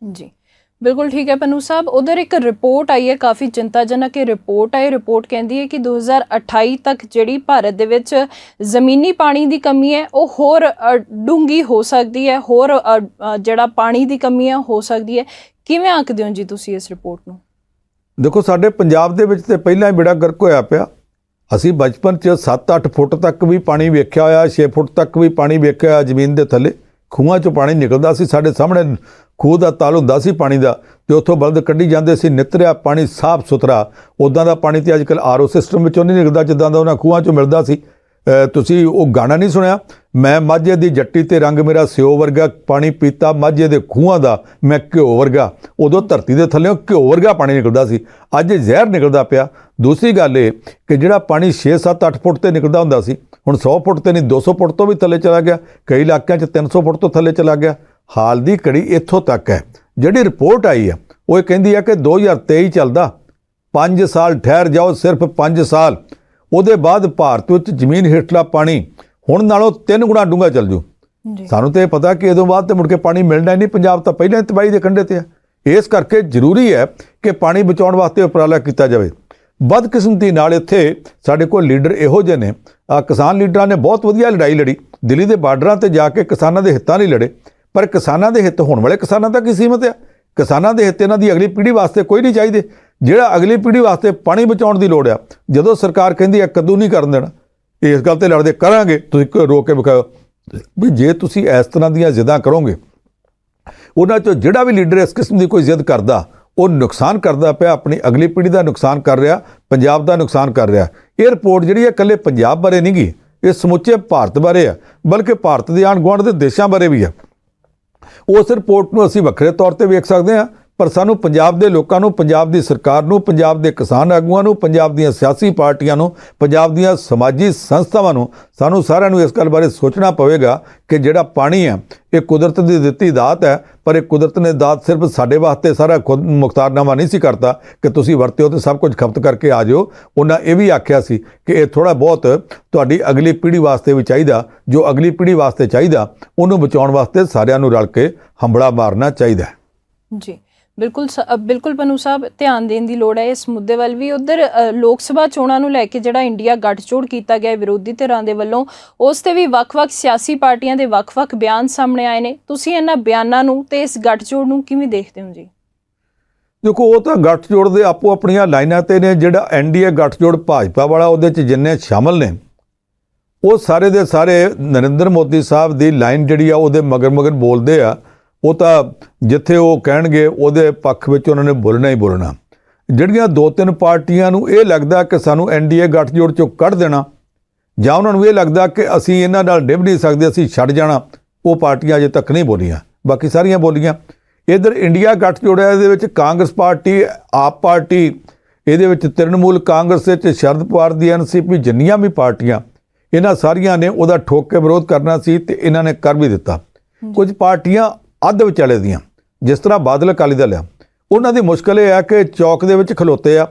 ਜੀ ਬਿਲਕੁਲ ਠੀਕ ਹੈ ਪਨੂ ਸਾਹਿਬ। ਉਧਰ ਇੱਕ ਰਿਪੋਰਟ ਆਈ ਹੈ, ਕਾਫੀ ਚਿੰਤਾਜਨਕ ਇਹ ਰਿਪੋਰਟ ਹੈ। ਰਿਪੋਰਟ ਕਹਿੰਦੀ ਹੈ ਕਿ 2028 ਤੱਕ ਜਿਹੜੀ ਭਾਰਤ ਦੇ ਵਿੱਚ ਜ਼ਮੀਨੀ ਪਾਣੀ ਦੀ ਕਮੀ ਹੈ ਉਹ ਹੋਰ ਡੂੰਘੀ ਹੋ ਸਕਦੀ ਹੈ, ਹੋਰ ਜਿਹੜਾ ਪਾਣੀ ਦੀ ਕਮੀ ਹੈ ਹੋ ਸਕਦੀ ਹੈ। ਕਿਵੇਂ ਆਂਕਦੇ ਹੋ ਜੀ ਤੁਸੀਂ ਇਸ ਰਿਪੋਰਟ ਨੂੰ? ਦੇਖੋ, ਸਾਡੇ ਪੰਜਾਬ ਦੇ ਵਿੱਚ ਤੇ ਪਹਿਲਾਂ ਹੀ ਬੇੜਾ ਗਰਕ ਹੋਇਆ ਪਿਆ। ਅਸੀਂ ਬਚਪਨ 'ਚ 7-8 ਫੁੱਟ ਤੱਕ ਵੀ ਪਾਣੀ ਵੇਖਿਆ ਹੋਇਆ, 6 ਫੁੱਟ ਤੱਕ ਵੀ ਪਾਣੀ ਵੇਖਿਆ ਹੋਇਆ ਜ਼ਮੀਨ ਦੇ ਥੱਲੇ। ਖੂਹਾਂ 'ਚੋਂ ਪਾਣੀ ਨਿਕਲਦਾ ਸੀ, ਸਾਡੇ ਸਾਹਮਣੇ ਖੂਹ ਦਾ ਤਾਲ ਹੁੰਦਾ ਸੀ ਪਾਣੀ ਦਾ, ਤੇ ਉੱਥੋਂ ਬਲਦ ਕੱਢੀ ਜਾਂਦੇ ਸੀ, ਨਿੱਤਰਿਆ ਪਾਣੀ ਸਾਫ਼ ਸੁਥਰਾ। ਉੱਦਾਂ ਦਾ ਪਾਣੀ ਤੇ ਅੱਜ ਕੱਲ੍ਹ RO ਸਿਸਟਮ ਵਿੱਚੋਂ ਨਹੀਂ ਨਿਕਲਦਾ ਜਿੱਦਾਂ ਦਾ ਉਹਨਾਂ ਖੂਹਾਂ 'ਚੋਂ ਮਿਲਦਾ ਸੀ। ਤੁਸੀਂ ਉਹ ਗਾਣਾ ਨਹੀਂ ਸੁਣਿਆ, ਮੈਂ ਮਾਝੇ ਦੀ ਜੱਟੀ ਤੇ ਰੰਗ ਮੇਰਾ ਸਿਓ ਵਰਗਾ, ਪਾਣੀ ਪੀਤਾ ਮਾਝੇ ਦੇ ਖੂਹਾਂ ਦਾ ਮੈਂ ਘਿਓ ਵਰਗਾ। ਉਦੋਂ ਧਰਤੀ ਦੇ ਥੱਲੇੋਂ ਘਿਓ ਵਰਗਾ ਪਾਣੀ ਨਿਕਲਦਾ ਸੀ, ਅੱਜ ਜ਼ਹਿਰ ਨਿਕਲਦਾ ਪਿਆ। ਦੂਸਰੀ ਗੱਲ ਇਹ ਕਿ ਜਿਹੜਾ ਪਾਣੀ 6-7-8 ਫੁੱਟ ਤੇ ਨਿਕਲਦਾ ਹੁੰਦਾ ਸੀ, ਹੁਣ 100 ਫੁੱਟ ਤੇ ਨਹੀਂ 200 ਫੁੱਟ ਤੋਂ ਵੀ ਥੱਲੇ ਚਲਾ ਗਿਆ, ਕਈ ਇਲਾਕਿਆਂ 'ਚ 300 ਫੁੱਟ ਤੋਂ ਥੱਲੇ ਚਲਾ ਗਿਆ। ਹਾਲ ਦੀ ਘੜੀ ਇੱਥੋਂ ਤੱਕ ਹੈ। ਜਿਹੜੀ ਰਿਪੋਰਟ ਆਈ ਹੈ ਉਹ ਇਹ ਕਹਿੰਦੀ ਹੈ ਕਿ 2023 ਚੱਲਦਾ, 5 ਸਾਲ ਠਹਿਰ ਜਾਓ, ਸਿਰਫ 5 ਸਾਲ, ਉਹਦੇ ਬਾਅਦ ਭਾਰਤ ਵਿੱਚ ਜ਼ਮੀਨ ਹੇਠਲਾ ਪਾਣੀ ਹੁਣ ਨਾਲੋਂ 3 ਗੁਣਾ ਡੂੰਘਾ ਚੱਲ ਜੂ। ਸਾਨੂੰ ਤਾਂ ਇਹ ਪਤਾ ਕਿ ਇਹਦੋਂ ਬਾਅਦ ਤੇ ਮੁੜ ਕੇ ਪਾਣੀ ਮਿਲਣਾ ਹੀ ਨਹੀਂ। ਪੰਜਾਬ ਤਾਂ ਪਹਿਲਾਂ ਹੀ ਤਬਾਹੀ ਦੇ ਕੰਢੇ ਤੇ ਹੈ। ਇਸ ਕਰਕੇ ਜ਼ਰੂਰੀ ਹੈ ਕਿ ਪਾਣੀ ਬਚਾਉਣ ਵਾਸਤੇ ਉਪਰਾਲਾ ਕੀਤਾ ਜਾਵੇ। ਬਦਕਿਸਮਤੀ ਨਾਲ ਇੱਥੇ ਸਾਡੇ ਕੋਲ ਲੀਡਰ ਇਹੋ ਜਿਹੇ ਨੇ, ਕਿਸਾਨ ਲੀਡਰਾਂ ਨੇ ਬਹੁਤ ਵਧੀਆ ਲੜਾਈ ਲੜੀ, ਦਿੱਲੀ ਦੇ ਬਾਰਡਰਾਂ ਤੇ ਜਾ ਕੇ ਕਿਸਾਨਾਂ ਦੇ ਹਿੱਤਾਂ ਲਈ ਲੜੇ, ਪਰ ਕਿਸਾਨਾਂ ਦੇ ਹਿੱਤ ਹੋਣ ਵਾਲੇ ਕਿਸਾਨਾਂ ਤੱਕ ਹੀ ਸੀਮਤ ਆ। ਕਿਸਾਨਾਂ ਦੇ ਹਿੱਤ ਇਹਨਾਂ ਦੀ ਅਗਲੀ ਪੀੜ੍ਹੀ ਵਾਸਤੇ ਕੋਈ ਨਹੀਂ ਚਾਹੀਦੇ। ਜਿਹੜਾ ਅਗਲੀ ਪੀੜ੍ਹੀ ਵਾਸਤੇ ਪਾਣੀ ਬਚਾਉਣ ਦੀ ਲੋੜ ਆ, ਜਦੋਂ ਸਰਕਾਰ ਕਹਿੰਦੀ ਹੈ ਕੱਦੂ ਨਹੀਂ ਕਰਨ ਦੇਣਾ, ਇਸ ਗੱਲ ਤੇ ਲੜਦੇ ਕਰਾਂਗੇ, ਤੁਸੀਂ ਰੋਕ ਕੇ ਵਿਖਾਓ ਵੀ ਜੇ ਤੁਸੀਂ ਇਸ ਤਰ੍ਹਾਂ ਦੀਆਂ ਜ਼ਿੱਦਾਂ ਕਰੋਗੇ, ਉਹਨਾਂ 'ਚੋਂ ਜਿਹੜਾ ਵੀ ਲੀਡਰ ਇਸ ਕਿਸਮ ਦੀ ਕੋਈ ਜ਼ਿੱਦ ਕਰਦਾ ਉਹ ਨੁਕਸਾਨ ਕਰਦਾ ਪਿਆ, ਆਪਣੀ ਅਗਲੀ ਪੀੜ੍ਹੀ ਦਾ ਨੁਕਸਾਨ ਕਰ ਰਿਹਾ, ਪੰਜਾਬ ਦਾ ਨੁਕਸਾਨ ਕਰ ਰਿਹਾ। ਇਹ ਰਿਪੋਰਟ ਜਿਹੜੀ ਹੈ ਇਕੱਲੇ ਪੰਜਾਬ ਬਾਰੇ ਨਹੀਂ ਗੀ, ਇਹ ਸਮੁੱਚੇ ਭਾਰਤ ਬਾਰੇ ਆ, ਬਲਕਿ ਭਾਰਤ ਦੇ ਆਂਢ ਗੁਆਂਢ ਦੇ ਦੇਸ਼ਾਂ ਬਾਰੇ ਵੀ ਆ। ਉਸ ਰਿਪੋਰਟ ਨੂੰ ਅਸੀਂ ਵੱਖਰੇ ਤੌਰ ਤੇ ਵੇਖ ਸਕਦੇ ਹਾਂ, ਪਰ ਸਾਨੂੰ ਪੰਜਾਬ ਦੇ ਲੋਕਾਂ ਨੂੰ, ਪੰਜਾਬ ਦੀ ਸਰਕਾਰ ਨੂੰ, ਪੰਜਾਬ ਦੇ ਕਿਸਾਨ ਆਗੂਆਂ ਨੂੰ, ਪੰਜਾਬ ਦੀਆਂ ਸਿਆਸੀ ਪਾਰਟੀਆਂ ਨੂੰ, ਪੰਜਾਬ ਦੀਆਂ ਸਮਾਜੀ ਸੰਸਥਾਵਾਂ ਨੂੰ, ਸਾਨੂੰ ਸਾਰਿਆਂ ਨੂੰ ਇਸ ਗੱਲ ਬਾਰੇ ਸੋਚਣਾ ਪਵੇਗਾ ਕਿ ਜਿਹੜਾ ਪਾਣੀ ਹੈ ਇਹ ਕੁਦਰਤ ਦੀ ਦਿੱਤੀ ਦਾਤ ਹੈ, ਪਰ ਇਹ ਕੁਦਰਤ ਨੇ ਦਾਤ ਸਿਰਫ ਸਾਡੇ ਵਾਸਤੇ ਸਾਰਾ ਖੁਦ ਮੁਖਤਾਰਨਾਮਾ ਨਹੀਂ ਸੀ ਕਰਤਾ ਕਿ ਤੁਸੀਂ ਵਰਤਿਓ ਤੇ ਸਭ ਕੁਝ ਖਪਤ ਕਰਕੇ ਆ ਜਾਓ। ਉਹਨਾਂ ਇਹ ਵੀ ਆਖਿਆ ਸੀ ਕਿ ਇਹ ਥੋੜ੍ਹਾ ਬਹੁਤ ਤੁਹਾਡੀ ਅਗਲੀ ਪੀੜ੍ਹੀ ਵਾਸਤੇ ਵੀ ਚਾਹੀਦਾ, ਜੋ ਅਗਲੀ ਪੀੜ੍ਹੀ ਵਾਸਤੇ ਚਾਹੀਦਾ ਉਹਨੂੰ ਬਚਾਉਣ ਵਾਸਤੇ ਸਾਰਿਆਂ ਨੂੰ ਰਲ ਕੇ ਹੰਬੜਾ ਮਾਰਨਾ ਚਾਹੀਦਾ। ਜੀ ਬਿਲਕੁਲ ਪਨੂ ਸਾਹਿਬ, ਧਿਆਨ ਦੇਣ ਦੀ ਲੋੜ ਹੈ ਇਸ ਮੁੱਦੇ ਵੱਲ ਵੀ। ਉਧਰ ਲੋਕ ਸਭਾ ਚੋਣਾਂ ਨੂੰ ਲੈ ਕੇ ਜਿਹੜਾ ਇੰਡੀਆ ਗੱਠਜੋੜ ਕੀਤਾ ਗਿਆ ਵਿਰੋਧੀ ਧਿਰਾਂ ਦੇ ਵੱਲੋਂ, ਉਸ ਤੇ ਵੀ ਵੱਖ-ਵੱਖ ਸਿਆਸੀ ਪਾਰਟੀਆਂ ਦੇ ਵੱਖ-ਵੱਖ ਬਿਆਨ ਸਾਹਮਣੇ ਆਏ ਨੇ। ਤੁਸੀਂ ਇਹਨਾਂ ਬਿਆਨਾਂ ਨੂੰ ਤੇ ਇਸ ਗੱਠਜੋੜ ਨੂੰ ਕਿਵੇਂ ਦੇਖਦੇ ਹੋ ਜੀ? ਦੇਖੋ, ਉਹ ਤਾਂ ਗੱਠਜੋੜ ਦੇ ਆਪੋ ਆਪਣੀਆਂ ਲਾਈਨਾਂ ਤੇ ਨੇ। ਜਿਹੜਾ ਐਨਡੀਏ ਗੱਠਜੋੜ ਭਾਜਪਾ ਵਾਲਾ, ਉਹਦੇ 'ਚ ਜਿੰਨੇ ਸ਼ਾਮਲ ਨੇ ਉਹ ਸਾਰੇ ਦੇ ਸਾਰੇ ਨਰਿੰਦਰ ਮੋਦੀ ਸਾਹਿਬ ਦੀ ਲਾਈਨ ਜਿਹੜੀ ਆ ਉਹਦੇ ਮਗਰ ਬੋਲਦੇ ਆ। ਉਹ ਤਾਂ ਜਿੱਥੇ ਉਹ ਕਹਿਣਗੇ ਉਹਦੇ ਪੱਖ ਵਿੱਚ ਉਹਨਾਂ ਨੇ ਬੋਲਣਾ ਹੀ ਬੋਲਣਾ। ਜਿਹੜੀਆਂ 2-3 ਪਾਰਟੀਆਂ ਨੂੰ ਇਹ ਲੱਗਦਾ ਕਿ ਸਾਨੂੰ ਐਨਡੀਏ ਗੱਠਜੋੜ 'ਚੋਂ ਕੱਢ ਦੇਣਾ, ਜਾਂ ਉਹਨਾਂ ਨੂੰ ਇਹ ਲੱਗਦਾ ਕਿ ਅਸੀਂ ਇਹਨਾਂ ਨਾਲ ਨਿਭ ਨਹੀਂ ਸਕਦੇ, ਅਸੀਂ ਛੱਡ ਜਾਣਾ, ਉਹ ਪਾਰਟੀਆਂ ਅਜੇ ਤੱਕ ਨਹੀਂ ਬੋਲੀਆਂ, ਬਾਕੀ ਸਾਰੀਆਂ ਬੋਲੀਆਂ। ਇੱਧਰ ਇੰਡੀਆ ਗੱਠਜੋੜ ਹੈ, ਇਹਦੇ ਵਿੱਚ ਕਾਂਗਰਸ ਪਾਰਟੀ, ਆਪ ਪਾਰਟੀ, ਇਹਦੇ ਵਿੱਚ ਤ੍ਰਿਣਮੂਲ ਕਾਂਗਰਸ ਵਿੱਚ ਸ਼ਰਦ ਪਵਾਰ ਦੀ ਐਨਸੀਪੀ, ਜਿੰਨੀਆਂ ਵੀ ਪਾਰਟੀਆਂ, ਇਹਨਾਂ ਸਾਰੀਆਂ ਨੇ ਉਹਦਾ ਠੋਕ ਕੇ ਵਿਰੋਧ ਕਰਨਾ ਸੀ ਤੇ ਇਹਨਾਂ ਨੇ ਕਰ ਵੀ ਦਿੱਤਾ। ਕੁਝ ਪਾਰਟੀਆਂ ਅੱਧ ਵਿਚਾਲੇ ਦੀਆਂ, ਜਿਸ ਤਰ੍ਹਾਂ ਬਾਦਲ ਅਕਾਲੀ ਦਲ ਆ, ਉਹਨਾਂ ਦੀ ਮੁਸ਼ਕਲ ਇਹ ਹੈ ਕਿ ਚੌਕ ਦੇ ਵਿੱਚ ਖਲੋਤੇ ਆ,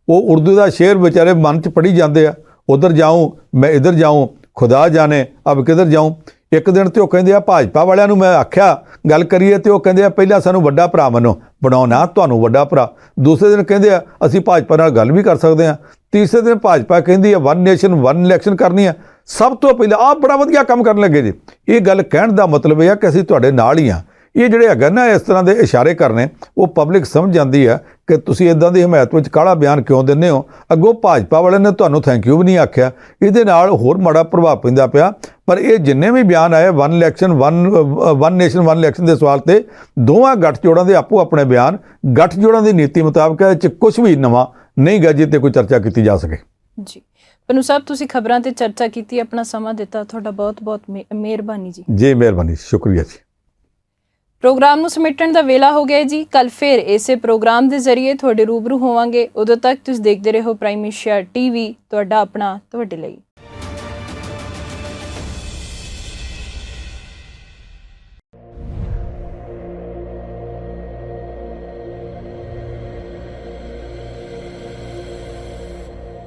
ਉਹ ਉਰਦੂ ਦਾ ਸ਼ੇਰ ਵਿਚਾਰੇ ਮਨ 'ਚ ਪੜ੍ਹੀ ਜਾਂਦੇ ਆ, ਉਧਰ ਜਾਊਂ ਮੈਂ ਇੱਧਰ ਜਾਊਂ, ਖੁਦਾ ਜਾਣੇ ਅਬ ਕਿੱਧਰ ਜਾਊਂ। ਇੱਕ ਦਿਨ ਤੇ ਉਹ ਕਹਿੰਦੇ ਆ ਭਾਜਪਾ ਵਾਲਿਆਂ ਨੂੰ, ਮੈਂ ਆਖਿਆ ਗੱਲ ਕਰੀਏ ਤੇ ਉਹ ਕਹਿੰਦੇ ਆ ਪਹਿਲਾਂ ਸਾਨੂੰ ਵੱਡਾ ਭਰਾ ਮੰਨੋ, ਬਣਾਉਣਾ ਤੁਹਾਨੂੰ ਵੱਡਾ ਭਰਾ। ਦੂਸਰੇ ਦਿਨ ਕਹਿੰਦੇ ਆ ਅਸੀਂ ਭਾਜਪਾ ਨਾਲ ਗੱਲ ਵੀ ਕਰ ਸਕਦੇ ਹਾਂ। ਤੀਸਰੇ ਦਿਨ ਭਾਜਪਾ ਕਹਿੰਦੀ ਆ ਵਨ ਨੇਸ਼ਨ ਵਨ ਇਲੈਕਸ਼ਨ ਕਰਨੀ ਆ। ਸਭ ਤੋਂ ਪਹਿਲਾਂ ਆਹ ਬੜਾ ਵਧੀਆ ਕੰਮ ਕਰਨ ਲੱਗੇ ਜੀ। ਇਹ ਗੱਲ ਕਹਿਣ ਦਾ ਮਤਲਬ ਇਹ ਆ ਕਿ ਅਸੀਂ ਤੁਹਾਡੇ ਨਾਲ ਹੀ ਆ। ਇਹ ਜਿਹੜੇ ਹੈਗਾ ਨਾ ਇਸ ਤਰ੍ਹਾਂ ਦੇ ਇਸ਼ਾਰੇ ਕਰਨੇ, ਉਹ ਪਬਲਿਕ ਸਮਝ ਜਾਂਦੀ ਹੈ ਕਿ ਤੁਸੀਂ ਇਦਾਂ ਦੀ ਹਮਾਇਤ ਵਿੱਚ ਕਾਲਾ ਬਿਆਨ ਕਿਉਂ ਦਿੰਦੇ ਹੋ। ਅੱਗੋਂ ਭਾਜਪਾ ਵਾਲਿਆਂ ਨੇ ਤੁਹਾਨੂੰ ਥੈਂਕ ਯੂ ਵੀ ਨਹੀਂ ਆਖਿਆ, ਇਹਦੇ ਨਾਲ ਹੋਰ ਮਾੜਾ ਪ੍ਰਭਾਵ ਪੈਂਦਾ ਪਿਆ। ਪਰ ਇਹ ਜਿੰਨੇ ਵੀ ਬਿਆਨ ਆਏ one election one nation one election ਦੇ ਸਵਾਲ ਤੇ, ਦੋਵਾਂ ਗੱਠਜੋੜਾਂ ਦੇ ਆਪੋ ਆਪਣੇ ਬਿਆਨ, ਗੱਠਜੋੜਾਂ ਦੀ ਨੀਤੀ ਮੁਤਾਬਕ ਇਹ 'ਚ ਕੁਝ ਵੀ ਨਵਾਂ ਨਹੀਂ ਗਾ ਜਿਹਦੇ ਤੇ ਕੋਈ ਚਰਚਾ ਕੀਤੀ ਜਾ ਸਕੇ। ਜੀ ਪਨੂ ਸਾਹਿਬ, ਤੁਸੀਂ ਖਬਰਾਂ ਤੇ ਚਰਚਾ ਕੀਤੀ, ਆਪਣਾ ਸਮਾਂ ਦਿੱਤਾ, ਤੁਹਾਡਾ ਬਹੁਤ-ਬਹੁਤ ਮਿਹਰਬਾਨੀ ਜੀ। ਜੀ ਮਿਹਰਬਾਨੀ, ਸ਼ੁਕਰੀਆ ਜੀ। ਪ੍ਰੋਗਰਾਮ ਨੂੰ ਸਮੇਟਣ ਦਾ ਵੇਲਾ ਹੋ ਗਿਆ ਜੀ। ਕੱਲ ਫਿਰ ਇਸੇ ਪ੍ਰੋਗਰਾਮ ਦੇ ਜ਼ਰੀਏ ਤੁਹਾਡੇ ਰੂਬਰੂ ਹੋਵਾਂਗੇ। ਉਦੋਂ ਤੱਕ ਤੁਸੀਂ ਦੇਖਦੇ ਰਹੋ ਪ੍ਰਾਈਮ ਏਸ਼ੀਆ ਟੀਵੀ, ਤੁਹਾਡਾ ਆਪਣਾ ਤੁਹਾਡੇ ਲਈ।